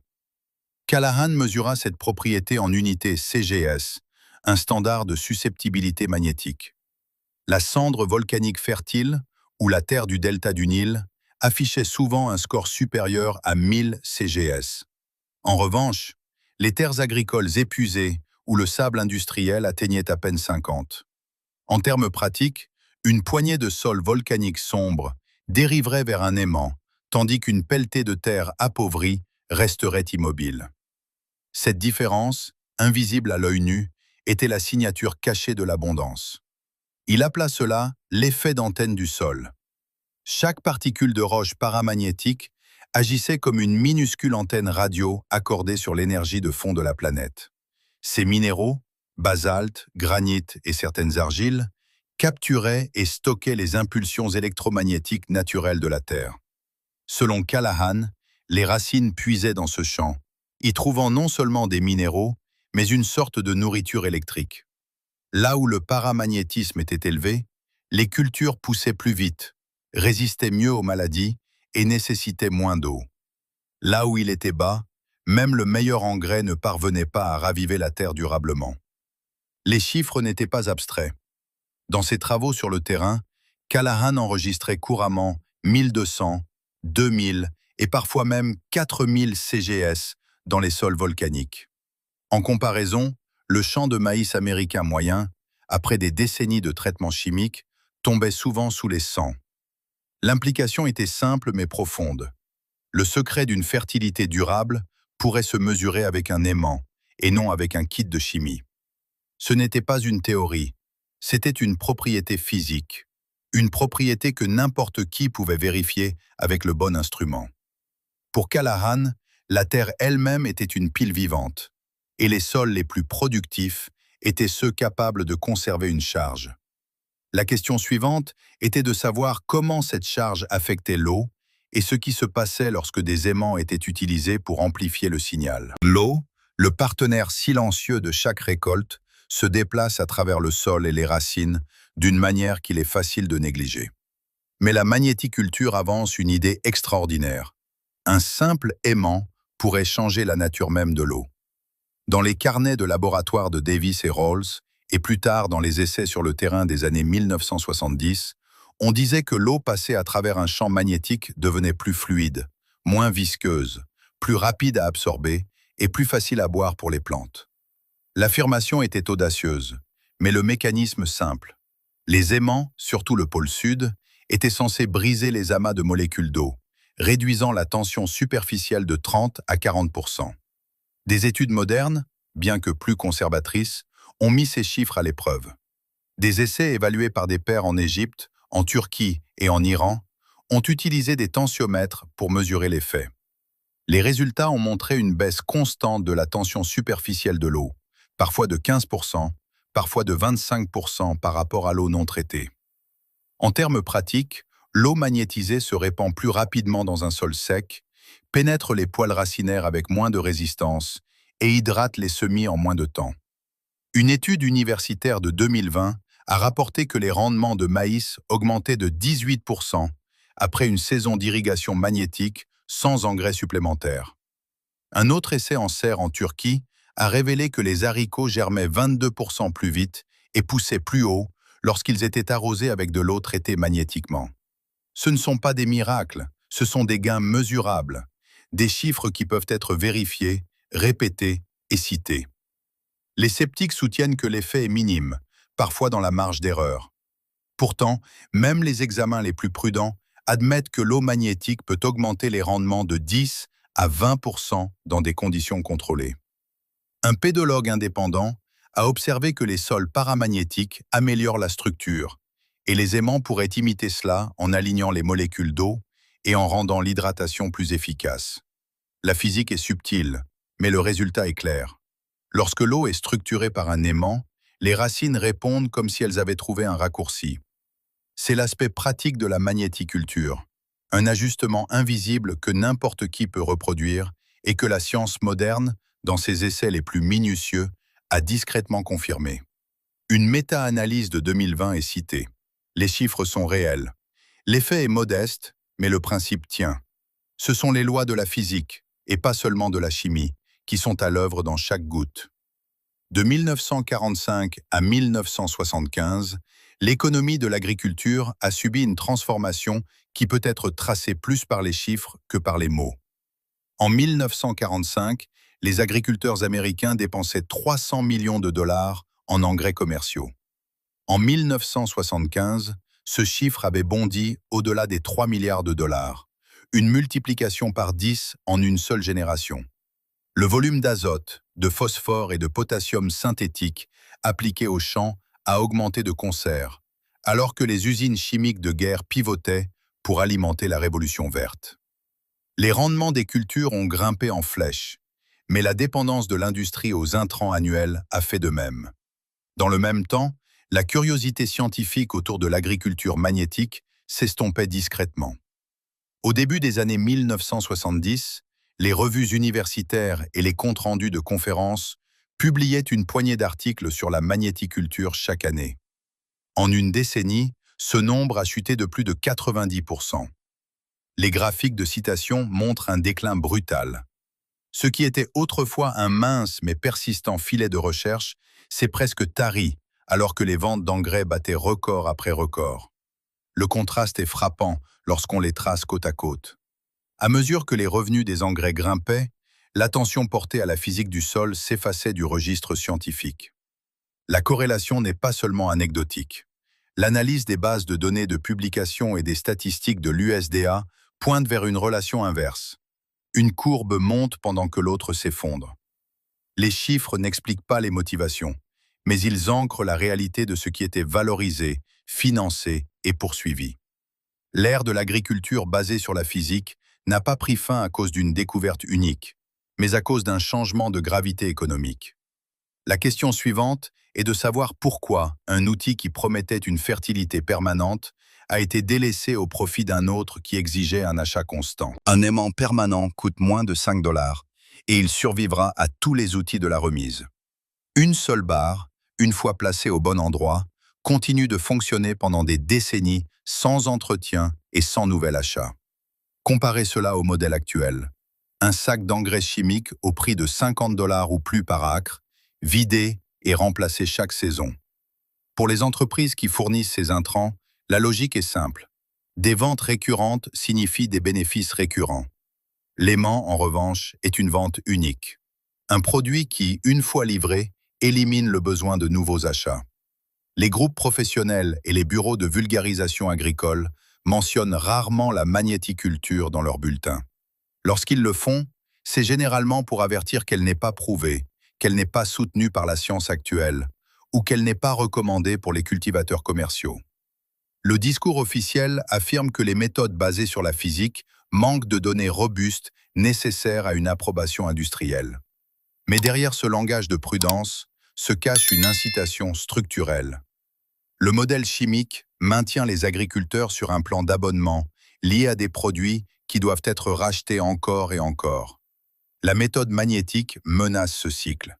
Callahan mesura cette propriété en unité CGS, un standard de susceptibilité magnétique. La cendre volcanique fertile, ou la terre du delta du Nil, affichait souvent un score supérieur à 1000 CGS. En revanche, les terres agricoles épuisées ou le sable industriel atteignaient à peine 50. En termes pratiques, une poignée de sol volcanique sombre dériverait vers un aimant, tandis qu'une pelletée de terre appauvrie resterait immobile. Cette différence, invisible à l'œil nu, était la signature cachée de l'abondance. Il appela cela l'effet d'antenne du sol. Chaque particule de roche paramagnétique agissait comme une minuscule antenne radio accordée sur l'énergie de fond de la planète. Ces minéraux, basalte, granit et certaines argiles, capturaient et stockaient les impulsions électromagnétiques naturelles de la Terre. Selon Callahan, les racines puisaient dans ce champ, y trouvant non seulement des minéraux, mais une sorte de nourriture électrique. Là où le paramagnétisme était élevé, les cultures poussaient plus vite, résistaient mieux aux maladies et nécessitaient moins d'eau. Là où il était bas, même le meilleur engrais ne parvenait pas à raviver la terre durablement. Les chiffres n'étaient pas abstraits. Dans ses travaux sur le terrain, Callahan enregistrait couramment 1200, 2000 et parfois même 4000 CGS dans les sols volcaniques. En comparaison, le champ de maïs américain moyen, après des décennies de traitements chimiques, tombait souvent sous les 100. L'implication était simple mais profonde. Le secret d'une fertilité durable pourrait se mesurer avec un aimant et non avec un kit de chimie. Ce n'était pas une théorie, c'était une propriété physique, une propriété que n'importe qui pouvait vérifier avec le bon instrument. Pour Callahan, la Terre elle-même était une pile vivante, et les sols les plus productifs étaient ceux capables de conserver une charge. La question suivante était de savoir comment cette charge affectait l'eau et ce qui se passait lorsque des aimants étaient utilisés pour amplifier le signal. L'eau, le partenaire silencieux de chaque récolte, se déplace à travers le sol et les racines d'une manière qu'il est facile de négliger. Mais la magnéticulture avance une idée extraordinaire. Un simple aimant pourrait changer la nature même de l'eau. Dans les carnets de laboratoire de Davis et Rawls, et plus tard dans les essais sur le terrain des années 1970, on disait que l'eau passée à travers un champ magnétique devenait plus fluide, moins visqueuse, plus rapide à absorber et plus facile à boire pour les plantes. L'affirmation était audacieuse, mais le mécanisme simple. Les aimants, surtout le pôle sud, étaient censés briser les amas de molécules d'eau, réduisant la tension superficielle de 30 à 40%. Des études modernes, bien que plus conservatrices, ont mis ces chiffres à l'épreuve. Des essais évalués par des pairs en Égypte, en Turquie et en Iran ont utilisé des tensiomètres pour mesurer l'effet. Les résultats ont montré une baisse constante de la tension superficielle de l'eau, parfois de 15%, parfois de 25% par rapport à l'eau non traitée. En termes pratiques, l'eau magnétisée se répand plus rapidement dans un sol sec, pénètre les poils racinaires avec moins de résistance et hydrate les semis en moins de temps. Une étude universitaire de 2020 a rapporté que les rendements de maïs augmentaient de 18% après une saison d'irrigation magnétique sans engrais supplémentaires. Un autre essai en serre en Turquie a révélé que les haricots germaient 22% plus vite et poussaient plus haut lorsqu'ils étaient arrosés avec de l'eau traitée magnétiquement. Ce ne sont pas des miracles, ce sont des gains mesurables, des chiffres qui peuvent être vérifiés, répétés et cités. Les sceptiques soutiennent que l'effet est minime, parfois dans la marge d'erreur. Pourtant, même les examens les plus prudents admettent que l'eau magnétique peut augmenter les rendements de 10 à 20% dans des conditions contrôlées. Un pédologue indépendant a observé que les sols paramagnétiques améliorent la structure, et les aimants pourraient imiter cela en alignant les molécules d'eau et en rendant l'hydratation plus efficace. La physique est subtile, mais le résultat est clair. Lorsque l'eau est structurée par un aimant, les racines répondent comme si elles avaient trouvé un raccourci. C'est l'aspect pratique de la magnéticulture, un ajustement invisible que n'importe qui peut reproduire et que la science moderne, dans ses essais les plus minutieux, a discrètement confirmé. Une méta-analyse de 2020 est citée. Les chiffres sont réels. L'effet est modeste, mais le principe tient. Ce sont les lois de la physique, et pas seulement de la chimie, qui sont à l'œuvre dans chaque goutte. De 1945 à 1975, l'économie de l'agriculture a subi une transformation qui peut être tracée plus par les chiffres que par les mots. En 1945, les agriculteurs américains dépensaient 300 millions de dollars en engrais commerciaux. En 1975, ce chiffre avait bondi au-delà des 3 milliards de dollars, une multiplication par 10 en une seule génération. Le volume d'azote, de phosphore et de potassium synthétique appliqués aux champs a augmenté de concert, alors que les usines chimiques de guerre pivotaient pour alimenter la révolution verte. Les rendements des cultures ont grimpé en flèche, mais la dépendance de l'industrie aux intrants annuels a fait de même. Dans le même temps, la curiosité scientifique autour de l'agriculture magnétique s'estompait discrètement. Au début des années 1970, les revues universitaires et les comptes rendus de conférences publiaient une poignée d'articles sur la magnéticulture chaque année. En une décennie, ce nombre a chuté de plus de 90%. Les graphiques de citation montrent un déclin brutal. Ce qui était autrefois un mince mais persistant filet de recherche s'est presque tari alors que les ventes d'engrais battaient record après record. Le contraste est frappant lorsqu'on les trace côte à côte. À mesure que les revenus des engrais grimpaient, l'attention portée à la physique du sol s'effaçait du registre scientifique. La corrélation n'est pas seulement anecdotique. L'analyse des bases de données de publication et des statistiques de l'USDA pointe vers une relation inverse. Une courbe monte pendant que l'autre s'effondre. Les chiffres n'expliquent pas les motivations, mais ils ancrent la réalité de ce qui était valorisé, financé et poursuivi. L'ère de l'agriculture basée sur la physique n'a pas pris fin à cause d'une découverte unique, mais à cause d'un changement de gravité économique. La question suivante est de savoir pourquoi un outil qui promettait une fertilité permanente a été délaissé au profit d'un autre qui exigeait un achat constant. Un aimant permanent coûte moins de 5 $ et il survivra à tous les outils de la remise. Une seule barre, une fois placée au bon endroit, continue de fonctionner pendant des décennies sans entretien et sans nouvel achat. Comparez cela au modèle actuel. Un sac d'engrais chimiques au prix de 50 $ ou plus par acre, vidé et remplacé chaque saison. Pour les entreprises qui fournissent ces intrants, la logique est simple. Des ventes récurrentes signifient des bénéfices récurrents. L'aimant, en revanche, est une vente unique. Un produit qui, une fois livré, élimine le besoin de nouveaux achats. Les groupes professionnels et les bureaux de vulgarisation agricole mentionnent rarement la magnéticulture dans leurs bulletins. Lorsqu'ils le font, c'est généralement pour avertir qu'elle n'est pas prouvée, qu'elle n'est pas soutenue par la science actuelle, ou qu'elle n'est pas recommandée pour les cultivateurs commerciaux. Le discours officiel affirme que les méthodes basées sur la physique manquent de données robustes nécessaires à une approbation industrielle. Mais derrière ce langage de prudence se cache une incitation structurelle. Le modèle chimique maintient les agriculteurs sur un plan d'abonnement lié à des produits qui doivent être rachetés encore et encore. La méthode magnétique menace ce cycle.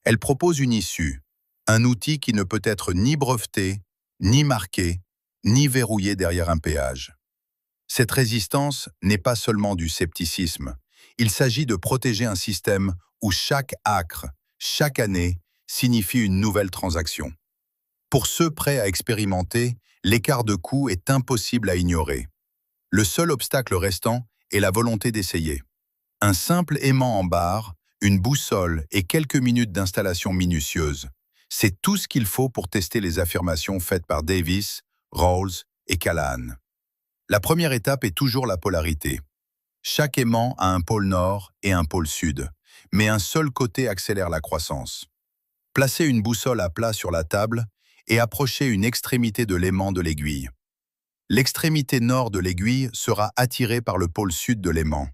Elle propose une issue, un outil qui ne peut être ni breveté, ni marqué, ni verrouillé derrière un péage. Cette résistance n'est pas seulement du scepticisme. Il s'agit de protéger un système où chaque acre, chaque année, signifie une nouvelle transaction. Pour ceux prêts à expérimenter, l'écart de coût est impossible à ignorer. Le seul obstacle restant est la volonté d'essayer. Un simple aimant en barre, une boussole et quelques minutes d'installation minutieuse. C'est tout ce qu'il faut pour tester les affirmations faites par Davis, Rawls et Callahan. La première étape est toujours la polarité. Chaque aimant a un pôle nord et un pôle sud, mais un seul côté accélère la croissance. Placez une boussole à plat sur la table et approchez une extrémité de l'aimant de l'aiguille. L'extrémité nord de l'aiguille sera attirée par le pôle sud de l'aimant.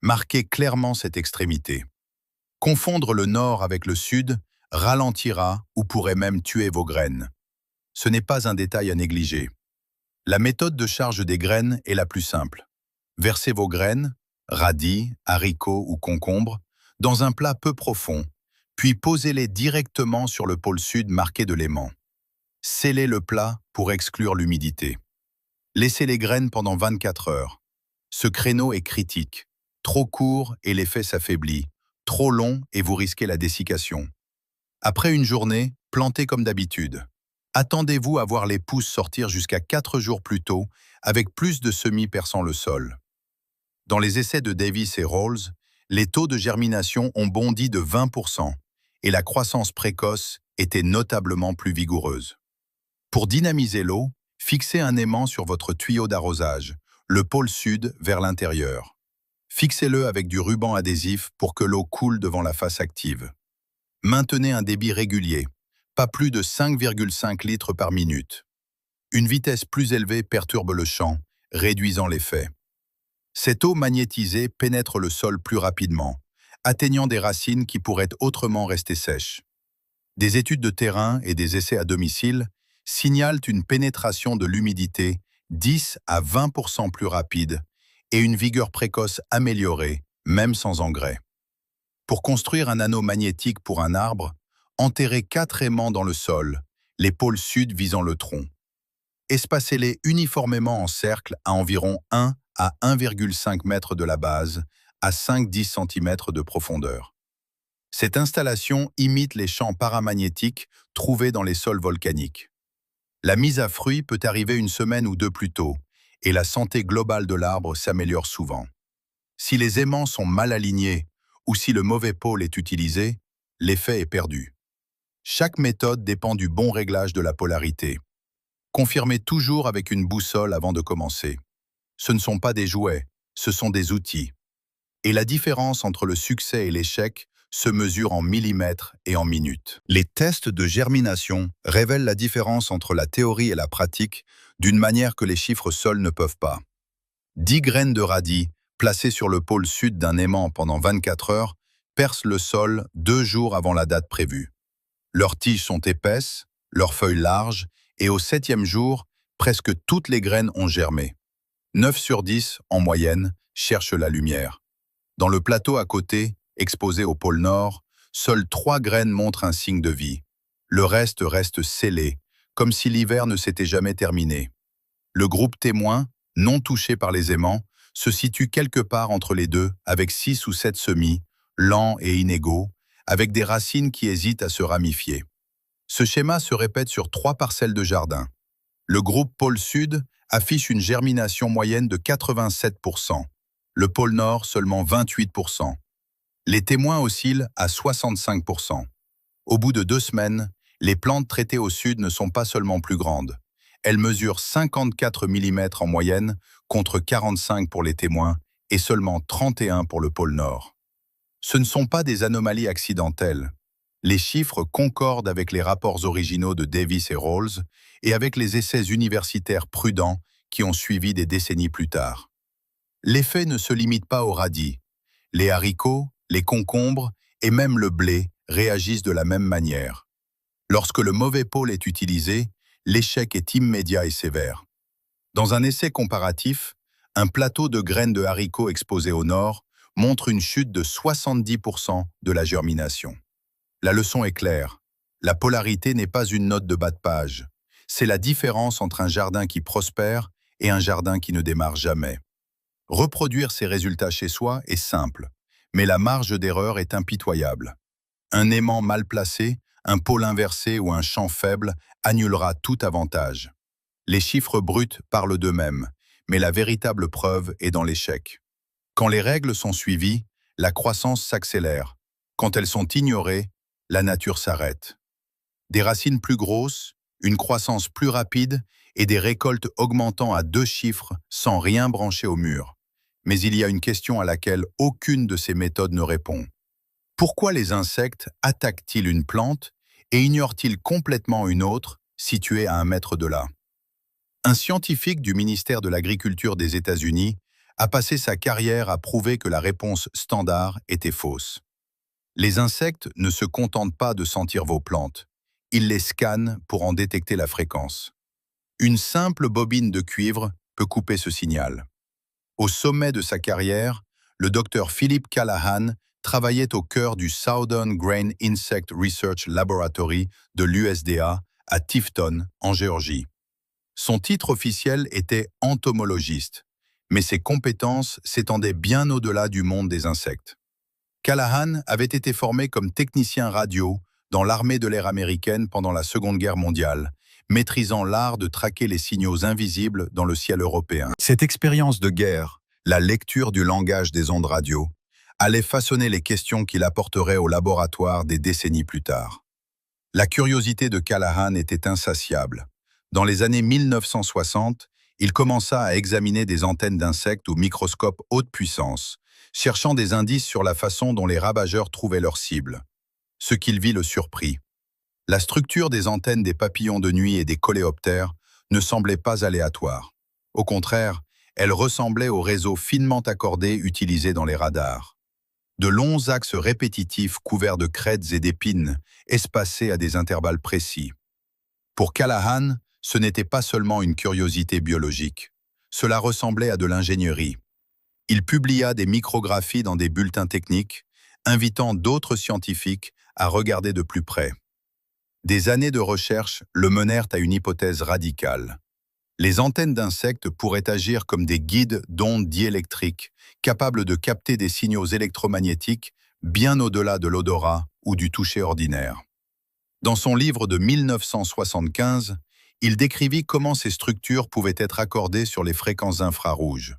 Marquez clairement cette extrémité. Confondre le nord avec le sud ralentira ou pourrait même tuer vos graines. Ce n'est pas un détail à négliger. La méthode de charge des graines est la plus simple. Versez vos graines, radis, haricots ou concombres, dans un plat peu profond, puis posez-les directement sur le pôle sud marqué de l'aimant. Scellez le plat pour exclure l'humidité. Laissez les graines pendant 24 heures. Ce créneau est critique. Trop court et l'effet s'affaiblit. Trop long et vous risquez la dessiccation. Après une journée, plantez comme d'habitude. Attendez-vous à voir les pousses sortir jusqu'à 4 jours plus tôt, avec plus de semis perçant le sol. Dans les essais de Davis et Rawls, les taux de germination ont bondi de 20% et la croissance précoce était notablement plus vigoureuse. Pour dynamiser l'eau, fixez un aimant sur votre tuyau d'arrosage, le pôle sud vers l'intérieur. Fixez-le avec du ruban adhésif pour que l'eau coule devant la face active. Maintenez un débit régulier, pas plus de 5,5 litres par minute. Une vitesse plus élevée perturbe le champ, réduisant l'effet. Cette eau magnétisée pénètre le sol plus rapidement, atteignant des racines qui pourraient autrement rester sèches. Des études de terrain et des essais à domicile signalent une pénétration de l'humidité 10 à 20% plus rapide et une vigueur précoce améliorée, même sans engrais. Pour construire un anneau magnétique pour un arbre, enterrez 4 aimants dans le sol, les pôles sud visant le tronc. Espacez-les uniformément en cercle à environ 1 à 1,5 m de la base, à 5-10 cm de profondeur. Cette installation imite les champs paramagnétiques trouvés dans les sols volcaniques. La mise à fruit peut arriver une semaine ou deux plus tôt, et la santé globale de l'arbre s'améliore souvent. Si les aimants sont mal alignés ou si le mauvais pôle est utilisé, l'effet est perdu. Chaque méthode dépend du bon réglage de la polarité. Confirmez toujours avec une boussole avant de commencer. Ce ne sont pas des jouets, ce sont des outils. Et la différence entre le succès et l'échec se mesure en millimètres et en minutes. Les tests de germination révèlent la différence entre la théorie et la pratique d'une manière que les chiffres seuls ne peuvent pas. 10 graines de radis, placées sur le pôle sud d'un aimant pendant 24 heures, percent le sol 2 jours avant la date prévue. Leurs tiges sont épaisses, leurs feuilles larges, et au 7e jour, presque toutes les graines ont germé. 9 sur 10, en moyenne, cherchent la lumière. Dans le plateau à côté, exposé au pôle Nord, seules 3 graines montrent un signe de vie. Le reste scellé, comme si l'hiver ne s'était jamais terminé. Le groupe témoin, non touché par les aimants, se situe quelque part entre les deux, avec 6 ou 7 semis, lents et inégaux, avec des racines qui hésitent à se ramifier. Ce schéma se répète sur 3 parcelles de jardin. Le groupe pôle Sud affiche une germination moyenne de 87%, le pôle Nord seulement 28%. Les témoins oscillent à 65%. Au bout de 2 semaines, les plantes traitées au sud ne sont pas seulement plus grandes. Elles mesurent 54 mm en moyenne contre 45 pour les témoins et seulement 31 pour le pôle Nord. Ce ne sont pas des anomalies accidentelles. Les chiffres concordent avec les rapports originaux de Davis et Rawls et avec les essais universitaires prudents qui ont suivi des décennies plus tard. L'effet ne se limite pas aux radis. Les haricots, les concombres et même le blé réagissent de la même manière. Lorsque le mauvais pôle est utilisé, l'échec est immédiat et sévère. Dans un essai comparatif, un plateau de graines de haricots exposé au nord montre une chute de 70% de la germination. La leçon est claire. La polarité n'est pas une note de bas de page. C'est la différence entre un jardin qui prospère et un jardin qui ne démarre jamais. Reproduire ces résultats chez soi est simple, mais la marge d'erreur est impitoyable. Un aimant mal placé, un pôle inversé ou un champ faible annulera tout avantage. Les chiffres bruts parlent d'eux-mêmes, mais la véritable preuve est dans l'échec. Quand les règles sont suivies, la croissance s'accélère. Quand elles sont ignorées, la nature s'arrête. Des racines plus grosses, une croissance plus rapide et des récoltes augmentant à 2 chiffres sans rien brancher au mur. Mais il y a une question à laquelle aucune de ces méthodes ne répond. Pourquoi les insectes attaquent-ils une plante et ignorent-ils complètement une autre située à 1 mètre de là? Un scientifique du ministère de l'Agriculture des États-Unis a passé sa carrière à prouver que la réponse standard était fausse. Les insectes ne se contentent pas de sentir vos plantes. Ils les scannent pour en détecter la fréquence. Une simple bobine de cuivre peut couper ce signal. Au sommet de sa carrière, le docteur Philip Callahan travaillait au cœur du Southern Grain Insect Research Laboratory de l'USDA à Tifton, en Géorgie. Son titre officiel était entomologiste, mais ses compétences s'étendaient bien au-delà du monde des insectes. Callahan avait été formé comme technicien radio dans l'armée de l'air américaine pendant la Seconde Guerre mondiale, maîtrisant l'art de traquer les signaux invisibles dans le ciel européen. Cette expérience de guerre, la lecture du langage des ondes radio, allait façonner les questions qu'il apporterait au laboratoire des décennies plus tard. La curiosité de Callahan était insatiable. Dans les années 1960, il commença à examiner des antennes d'insectes au microscope haute puissance, cherchant des indices sur la façon dont les ravageurs trouvaient leurs cibles. Ce qu'il vit le surprit. La structure des antennes des papillons de nuit et des coléoptères ne semblait pas aléatoire. Au contraire, elle ressemblait aux réseaux finement accordés utilisés dans les radars. De longs axes répétitifs couverts de crêtes et d'épines, espacés à des intervalles précis. Pour Callahan, ce n'était pas seulement une curiosité biologique. Cela ressemblait à de l'ingénierie. Il publia des micrographies dans des bulletins techniques, invitant d'autres scientifiques à regarder de plus près. Des années de recherche le menèrent à une hypothèse radicale. Les antennes d'insectes pourraient agir comme des guides d'ondes diélectriques, capables de capter des signaux électromagnétiques bien au-delà de l'odorat ou du toucher ordinaire. Dans son livre de 1975, il décrivit comment ces structures pouvaient être accordées sur les fréquences infrarouges.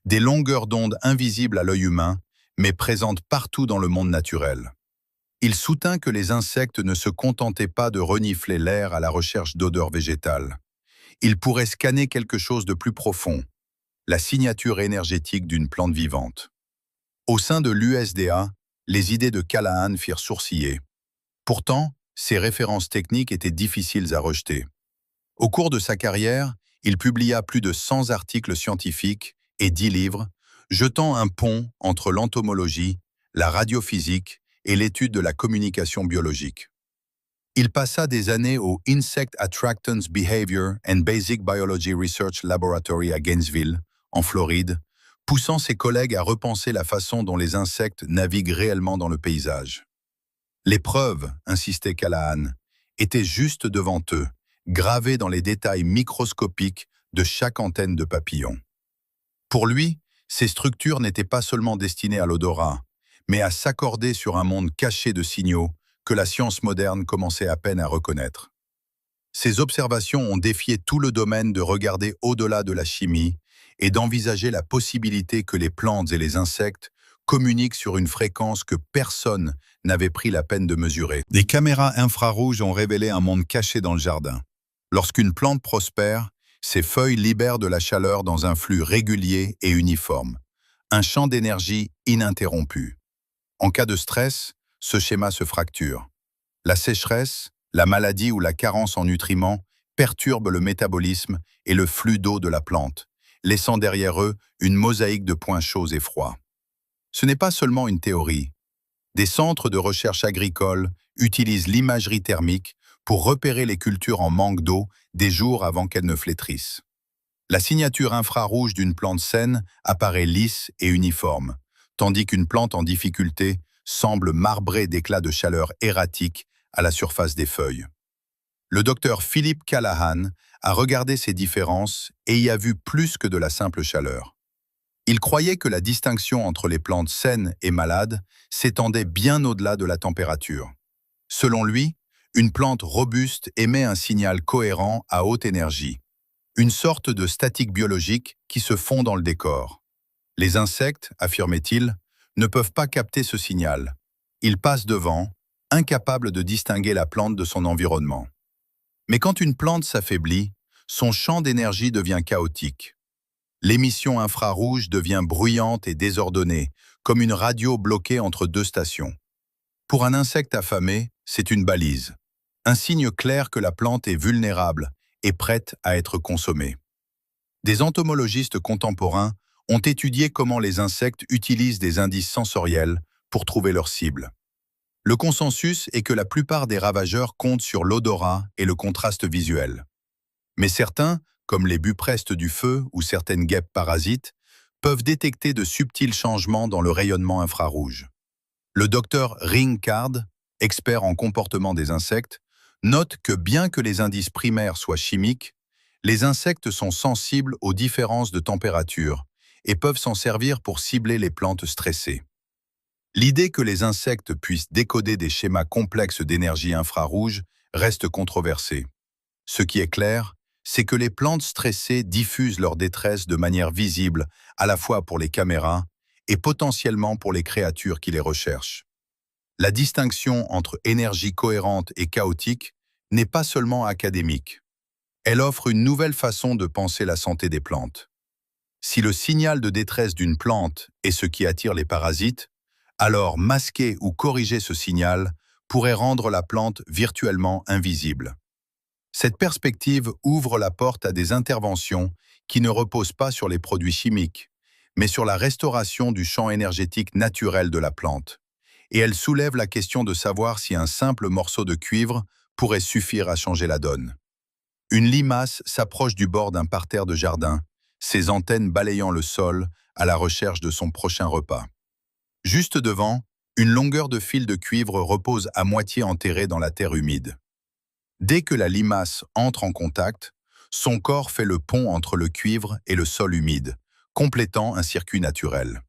Des longueurs d'onde invisibles à l'œil humain, mais présentes partout dans le monde naturel. Il soutint que les insectes ne se contentaient pas de renifler l'air à la recherche d'odeurs végétales. Ils pourraient scanner quelque chose de plus profond, la signature énergétique d'une plante vivante. Au sein de l'USDA, les idées de Callahan firent sourciller. Pourtant, ces références techniques étaient difficiles à rejeter. Au cours de sa carrière, il publia plus de 100 articles scientifiques et 10 livres, jetant un pont entre l'entomologie, la radiophysique et l'étude de la communication biologique. Il passa des années au Insect Attractants Behavior and Basic Biology Research Laboratory à Gainesville, en Floride, poussant ses collègues à repenser la façon dont les insectes naviguent réellement dans le paysage. Les preuves, insistait Callahan, étaient juste devant eux, gravées dans les détails microscopiques de chaque antenne de papillon. Pour lui, ces structures n'étaient pas seulement destinées à l'odorat, mais à s'accorder sur un monde caché de signaux que la science moderne commençait à peine à reconnaître. Ces observations ont défié tout le domaine de regarder au-delà de la chimie et d'envisager la possibilité que les plantes et les insectes communiquent sur une fréquence que personne n'avait pris la peine de mesurer. Des caméras infrarouges ont révélé un monde caché dans le jardin. Lorsqu'une plante prospère, ses feuilles libèrent de la chaleur dans un flux régulier et uniforme, un champ d'énergie ininterrompu. En cas de stress, ce schéma se fracture. La sécheresse, la maladie ou la carence en nutriments perturbent le métabolisme et le flux d'eau de la plante, laissant derrière eux une mosaïque de points chauds et froids. Ce n'est pas seulement une théorie. Des centres de recherche agricole utilisent l'imagerie thermique pour repérer les cultures en manque d'eau des jours avant qu'elles ne flétrissent. La signature infrarouge d'une plante saine apparaît lisse et uniforme, tandis qu'une plante en difficulté semble marbrée d'éclats de chaleur erratiques à la surface des feuilles. Le docteur Philip Callahan a regardé ces différences et y a vu plus que de la simple chaleur. Il croyait que la distinction entre les plantes saines et malades s'étendait bien au-delà de la température. Selon lui, une plante robuste émet un signal cohérent à haute énergie, une sorte de statique biologique qui se fond dans le décor. Les insectes, affirmait-il, ne peuvent pas capter ce signal. Ils passent devant, incapables de distinguer la plante de son environnement. Mais quand une plante s'affaiblit, son champ d'énergie devient chaotique. L'émission infrarouge devient bruyante et désordonnée, comme une radio bloquée entre deux stations. Pour un insecte affamé, c'est une balise, un signe clair que la plante est vulnérable et prête à être consommée. Des entomologistes contemporains ont étudié comment les insectes utilisent des indices sensoriels pour trouver leur cible. Le consensus est que la plupart des ravageurs comptent sur l'odorat et le contraste visuel. Mais certains, comme les buprestes du feu ou certaines guêpes parasites, peuvent détecter de subtils changements dans le rayonnement infrarouge. Le docteur Ring Card, expert en comportement des insectes, note que bien que les indices primaires soient chimiques, les insectes sont sensibles aux différences de température et peuvent s'en servir pour cibler les plantes stressées. L'idée que les insectes puissent décoder des schémas complexes d'énergie infrarouge reste controversée. Ce qui est clair, c'est que les plantes stressées diffusent leur détresse de manière visible à la fois pour les caméras et potentiellement pour les créatures qui les recherchent. La distinction entre énergie cohérente et chaotique n'est pas seulement académique. Elle offre une nouvelle façon de penser la santé des plantes. Si le signal de détresse d'une plante est ce qui attire les parasites, alors masquer ou corriger ce signal pourrait rendre la plante virtuellement invisible. Cette perspective ouvre la porte à des interventions qui ne reposent pas sur les produits chimiques, mais sur la restauration du champ énergétique naturel de la plante. Et elle soulève la question de savoir si un simple morceau de cuivre pourrait suffire à changer la donne. Une limace s'approche du bord d'un parterre de jardin, ses antennes balayant le sol à la recherche de son prochain repas. Juste devant, une longueur de fil de cuivre repose à moitié enterrée dans la terre humide. Dès que la limace entre en contact, son corps fait le pont entre le cuivre et le sol humide, complétant un circuit naturel.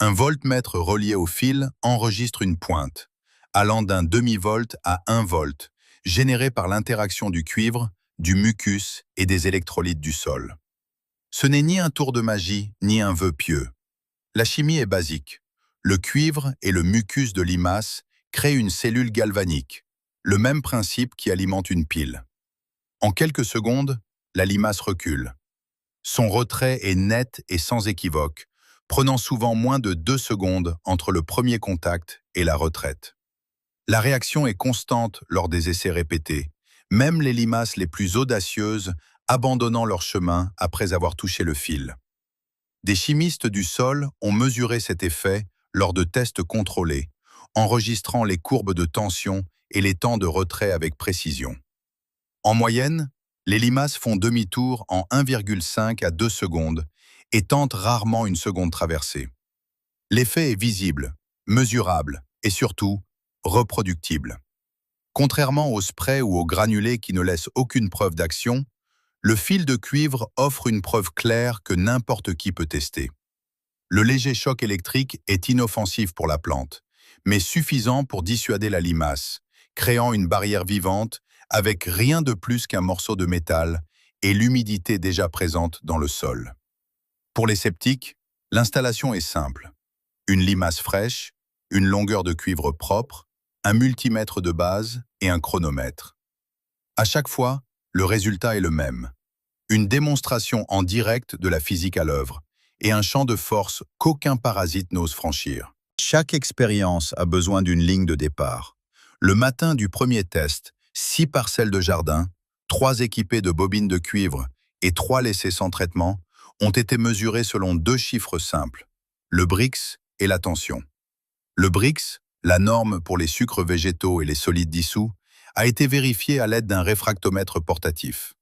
Un voltmètre relié au fil enregistre une pointe, allant d'un demi-volt à 1 volt, générée par l'interaction du cuivre, du mucus et des électrolytes du sol. Ce n'est ni un tour de magie, ni un vœu pieux. La chimie est basique. Le cuivre et le mucus de limace créent une cellule galvanique, le même principe qui alimente une pile. En quelques secondes, la limace recule. Son retrait est net et sans équivoque, prenant souvent moins de 2 secondes entre le premier contact et la retraite. La réaction est constante lors des essais répétés, même les limaces les plus audacieuses abandonnant leur chemin après avoir touché le fil. Des chimistes du sol ont mesuré cet effet lors de tests contrôlés, enregistrant les courbes de tension et les temps de retrait avec précision. En moyenne, les limaces font demi-tour en 1,5 à 2 secondes et tentent rarement une seconde traversée. L'effet est visible, mesurable et surtout reproductible. Contrairement au spray ou au granulé qui ne laissent aucune preuve d'action, le fil de cuivre offre une preuve claire que n'importe qui peut tester. Le léger choc électrique est inoffensif pour la plante, mais suffisant pour dissuader la limace, créant une barrière vivante avec rien de plus qu'un morceau de métal et l'humidité déjà présente dans le sol. Pour les sceptiques, l'installation est simple. Une limace fraîche, une longueur de cuivre propre, un multimètre de base et un chronomètre. À chaque fois, le résultat est le même. Une démonstration en direct de la physique à l'œuvre et un champ de force qu'aucun parasite n'ose franchir. Chaque expérience a besoin d'une ligne de départ. Le matin du premier test, 6 parcelles de jardin, 3 équipées de bobines de cuivre et 3 laissées sans traitement ont été mesurées selon 2 chiffres simples, le Brix et la tension. Le Brix, la norme pour les sucres végétaux et les solides dissous, a été vérifié à l'aide d'un réfractomètre portatif.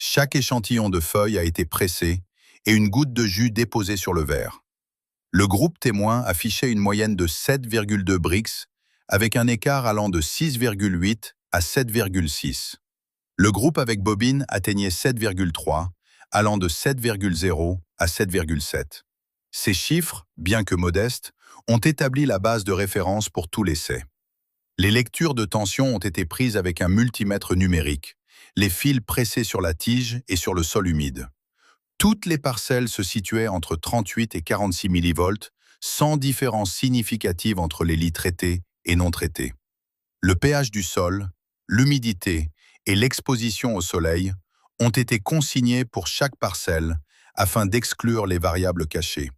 Chaque échantillon de feuilles a été pressé et une goutte de jus déposée sur le verre. Le groupe témoin affichait une moyenne de 7,2 Brix avec un écart allant de 6,8 à 7,6. Le groupe avec bobine atteignait 7,3, allant de 7,0 à 7,7. Ces chiffres, bien que modestes, ont établi la base de référence pour tout l'essai. Les lectures de tension ont été prises avec un multimètre numérique, les fils pressés sur la tige et sur le sol humide. Toutes les parcelles se situaient entre 38 et 46 millivolts, sans différence significative entre les lits traités et non traités. Le pH du sol, l'humidité et l'exposition au soleil ont été consignés pour chaque parcelle afin d'exclure les variables cachées.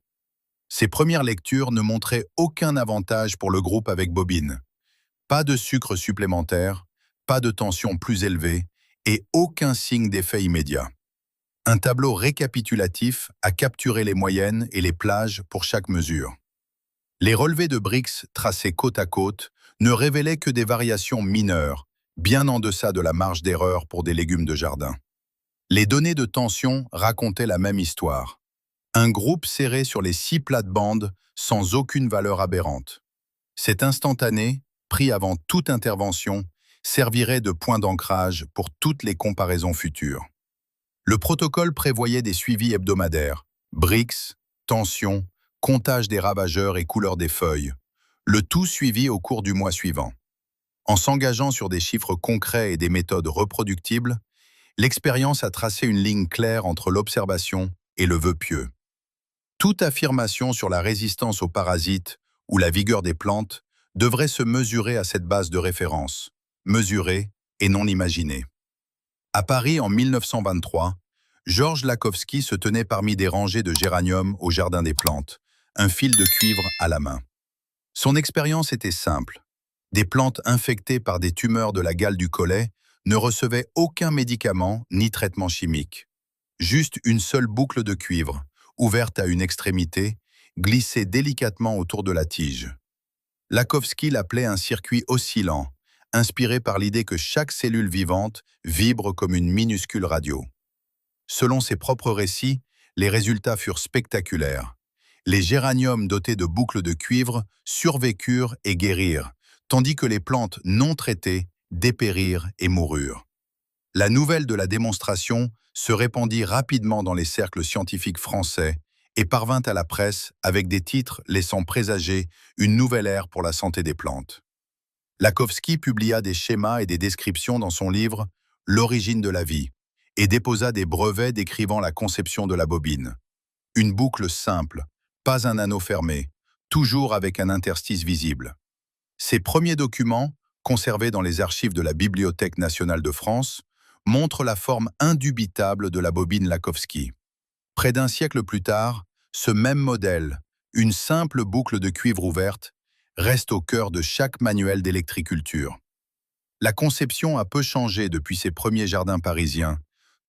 Ces premières lectures ne montraient aucun avantage pour le groupe avec bobine. Pas de sucre supplémentaire, pas de tension plus élevée et aucun signe d'effet immédiat. Un tableau récapitulatif a capturé les moyennes et les plages pour chaque mesure. Les relevés de Brix tracés côte à côte ne révélaient que des variations mineures, bien en deçà de la marge d'erreur pour des légumes de jardin. Les données de tension racontaient la même histoire. Un groupe serré sur les 6 plates-bandes sans aucune valeur aberrante. Cet instantané, pris avant toute intervention, servirait de point d'ancrage pour toutes les comparaisons futures. Le protocole prévoyait des suivis hebdomadaires, Brix, tension, comptage des ravageurs et couleur des feuilles, le tout suivi au cours du mois suivant. En s'engageant sur des chiffres concrets et des méthodes reproductibles, l'expérience a tracé une ligne claire entre l'observation et le vœu pieux. Toute affirmation sur la résistance aux parasites ou la vigueur des plantes devrait se mesurer à cette base de référence, mesurée et non imaginée. À Paris en 1923, Georges Lakhovsky se tenait parmi des rangées de géraniums au jardin des plantes, un fil de cuivre à la main. Son expérience était simple. Des plantes infectées par des tumeurs de la gale du collet ne recevaient aucun médicament ni traitement chimique. Juste une seule boucle de cuivre, ouverte à une extrémité, glissée délicatement autour de la tige. Lakhovsky l'appelait un circuit oscillant, inspiré par l'idée que chaque cellule vivante vibre comme une minuscule radio. Selon ses propres récits, les résultats furent spectaculaires. Les géraniums dotés de boucles de cuivre survécurent et guérirent, tandis que les plantes non traitées dépérirent et moururent. La nouvelle de la démonstration se répandit rapidement dans les cercles scientifiques français et parvint à la presse avec des titres laissant présager une nouvelle ère pour la santé des plantes. Lakhovsky publia des schémas et des descriptions dans son livre « L'origine de la vie » et déposa des brevets décrivant la conception de la bobine. Une boucle simple, pas un anneau fermé, toujours avec un interstice visible. Ces premiers documents, conservés dans les archives de la Bibliothèque nationale de France, montrent la forme indubitable de la bobine Lakhovsky. Près d'un siècle plus tard, ce même modèle, une simple boucle de cuivre ouverte, reste au cœur de chaque manuel d'électriculture. La conception a peu changé depuis ses premiers jardins parisiens,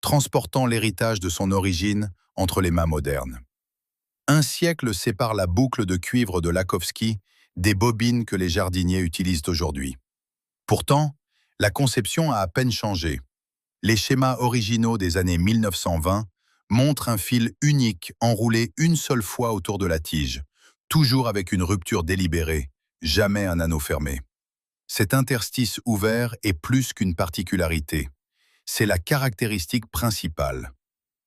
transportant l'héritage de son origine entre les mains modernes. Un siècle sépare la boucle de cuivre de Lakhovsky des bobines que les jardiniers utilisent aujourd'hui. Pourtant, la conception a à peine changé. Les schémas originaux des années 1920 montrent un fil unique enroulé une seule fois autour de la tige, toujours avec une rupture délibérée, jamais un anneau fermé. Cet interstice ouvert est plus qu'une particularité. C'est la caractéristique principale.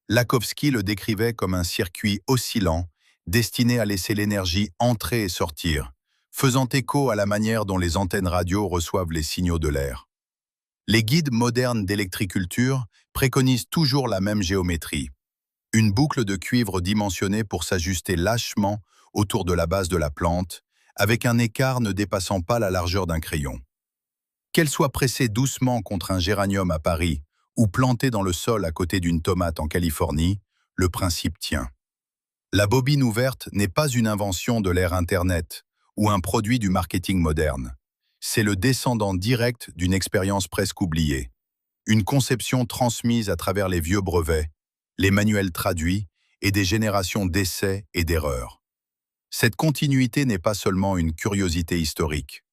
Lakhovsky le décrivait comme un circuit oscillant, destiné à laisser l'énergie entrer et sortir, faisant écho à la manière dont les antennes radio reçoivent les signaux de l'air. Les guides modernes d'électriculture préconisent toujours la même géométrie. Une boucle de cuivre dimensionnée pour s'ajuster lâchement autour de la base de la plante, avec un écart ne dépassant pas la largeur d'un crayon. Qu'elle soit pressée doucement contre un géranium à Paris ou plantée dans le sol à côté d'une tomate en Californie, le principe tient. La bobine ouverte n'est pas une invention de l'ère Internet ou un produit du marketing moderne. C'est le descendant direct d'une expérience presque oubliée. Une conception transmise à travers les vieux brevets, les manuels traduits et des générations d'essais et d'erreurs. Cette continuité n'est pas seulement une curiosité historique.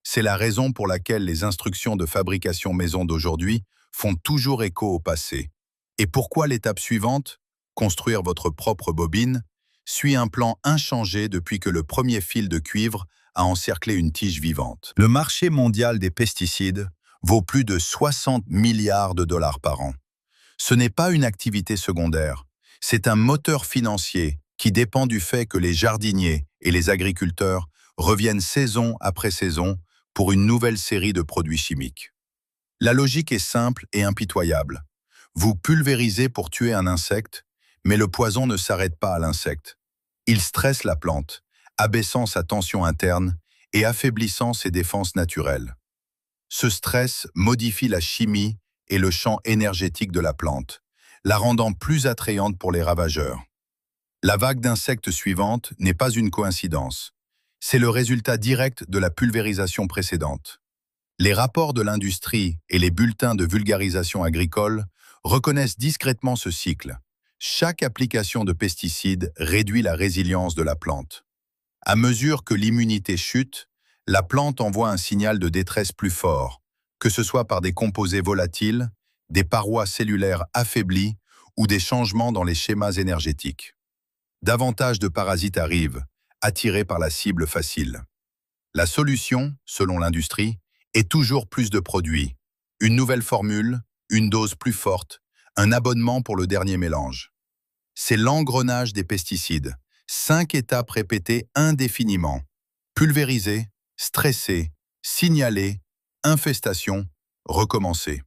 C'est la raison pour laquelle les instructions de fabrication maison d'aujourd'hui font toujours écho au passé. Et pourquoi l'étape suivante, construire votre propre bobine, suit un plan inchangé depuis que le premier fil de cuivre a encerclé une tige vivante. Le marché mondial des pesticides vaut plus de 60 milliards de dollars par an. Ce n'est pas une activité secondaire, c'est un moteur financier qui dépend du fait que les jardiniers et les agriculteurs reviennent saison après saison pour une nouvelle série de produits chimiques. La logique est simple et impitoyable. Vous pulvérisez pour tuer un insecte, mais le poison ne s'arrête pas à l'insecte. Il stresse la plante, abaissant sa tension interne et affaiblissant ses défenses naturelles. Ce stress modifie la chimie et le champ énergétique de la plante, la rendant plus attrayante pour les ravageurs. La vague d'insectes suivante n'est pas une coïncidence. C'est le résultat direct de la pulvérisation précédente. Les rapports de l'industrie et les bulletins de vulgarisation agricole reconnaissent discrètement ce cycle. Chaque application de pesticides réduit la résilience de la plante. À mesure que l'immunité chute, la plante envoie un signal de détresse plus fort, que ce soit par des composés volatiles, des parois cellulaires affaiblies ou des changements dans les schémas énergétiques. Davantage de parasites arrivent, attirés par la cible facile. La solution, selon l'industrie, est toujours plus de produits, une nouvelle formule, une dose plus forte, un abonnement pour le dernier mélange. C'est l'engrenage des pesticides, 5 étapes répétées indéfiniment. Pulvériser, stresser, signaler, infestation, recommencer.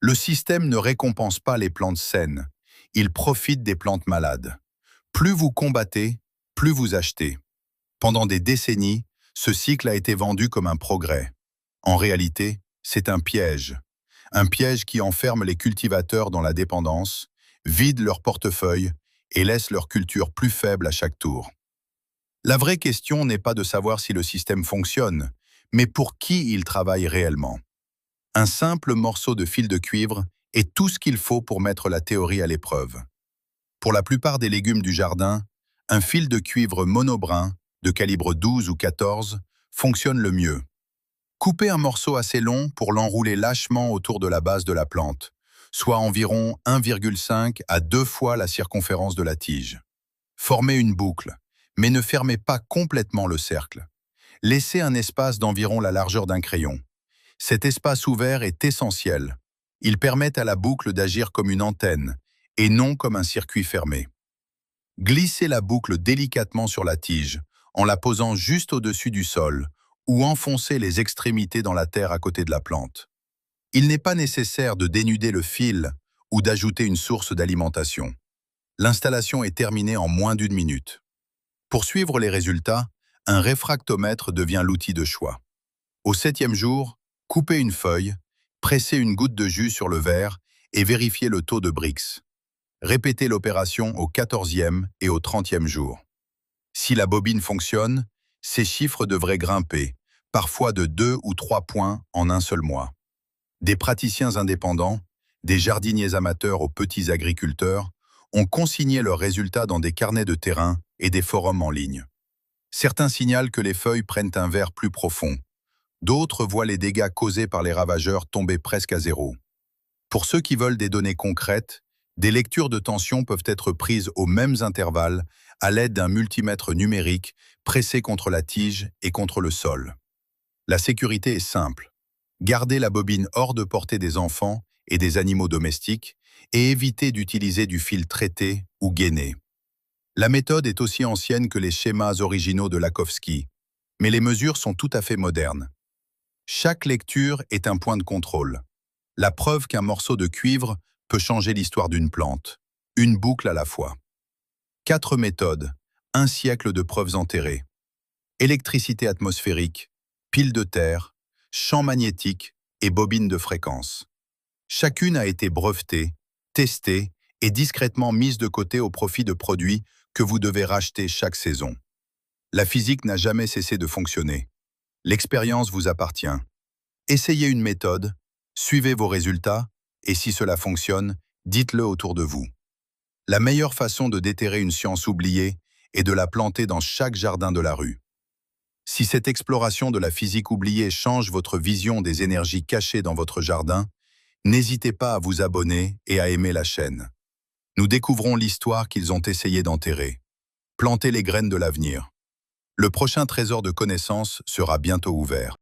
Le système ne récompense pas les plantes saines, il profite des plantes malades. Plus vous combattez, plus vous achetez. Pendant des décennies, ce cycle a été vendu comme un progrès. En réalité, c'est un piège qui enferme les cultivateurs dans la dépendance, vident leur portefeuille et laissent leur culture plus faible à chaque tour. La vraie question n'est pas de savoir si le système fonctionne, mais pour qui il travaille réellement. Un simple morceau de fil de cuivre est tout ce qu'il faut pour mettre la théorie à l'épreuve. Pour la plupart des légumes du jardin, un fil de cuivre monobrin, de calibre 12 ou 14, fonctionne le mieux. Coupez un morceau assez long pour l'enrouler lâchement autour de la base de la plante, soit environ 1,5 à 2 fois la circonférence de la tige. Formez une boucle, mais ne fermez pas complètement le cercle. Laissez un espace d'environ la largeur d'un crayon. Cet espace ouvert est essentiel. Il permet à la boucle d'agir comme une antenne, et non comme un circuit fermé. Glissez la boucle délicatement sur la tige, en la posant juste au-dessus du sol, ou enfoncez les extrémités dans la terre à côté de la plante. Il n'est pas nécessaire de dénuder le fil ou d'ajouter une source d'alimentation. L'installation est terminée en moins d'1 minute. Pour suivre les résultats, un réfractomètre devient l'outil de choix. Au 7e jour, coupez une feuille, pressez une goutte de jus sur le verre et vérifiez le taux de Brix. Répétez l'opération au 14e et au 30e jour. Si la bobine fonctionne, ces chiffres devraient grimper, parfois de 2 ou 3 points en un seul mois. Des praticiens indépendants, des jardiniers amateurs aux petits agriculteurs, ont consigné leurs résultats dans des carnets de terrain et des forums en ligne. Certains signalent que les feuilles prennent un vert plus profond. D'autres voient les dégâts causés par les ravageurs tomber presque à zéro. Pour ceux qui veulent des données concrètes, des lectures de tension peuvent être prises aux mêmes intervalles à l'aide d'un multimètre numérique pressé contre la tige et contre le sol. La sécurité est simple. Gardez la bobine hors de portée des enfants et des animaux domestiques et évitez d'utiliser du fil traité ou gainé. La méthode est aussi ancienne que les schémas originaux de Lakowski, mais les mesures sont tout à fait modernes. Chaque lecture est un point de contrôle. La preuve qu'un morceau de cuivre peut changer l'histoire d'une plante, une boucle à la fois. 4 méthodes, 1 siècle de preuves enterrées. Électricité atmosphérique, pile de terre, champ magnétique et bobine de fréquence. Chacune a été brevetée, testée et discrètement mise de côté au profit de produits que vous devez racheter chaque saison. La physique n'a jamais cessé de fonctionner. L'expérience vous appartient. Essayez une méthode, suivez vos résultats, et si cela fonctionne, dites-le autour de vous. La meilleure façon de déterrer une science oubliée est de la planter dans chaque jardin de la rue. Si cette exploration de la physique oubliée change votre vision des énergies cachées dans votre jardin, n'hésitez pas à vous abonner et à aimer la chaîne. Nous découvrons l'histoire qu'ils ont essayé d'enterrer. Plantez les graines de l'avenir. Le prochain trésor de connaissances sera bientôt ouvert.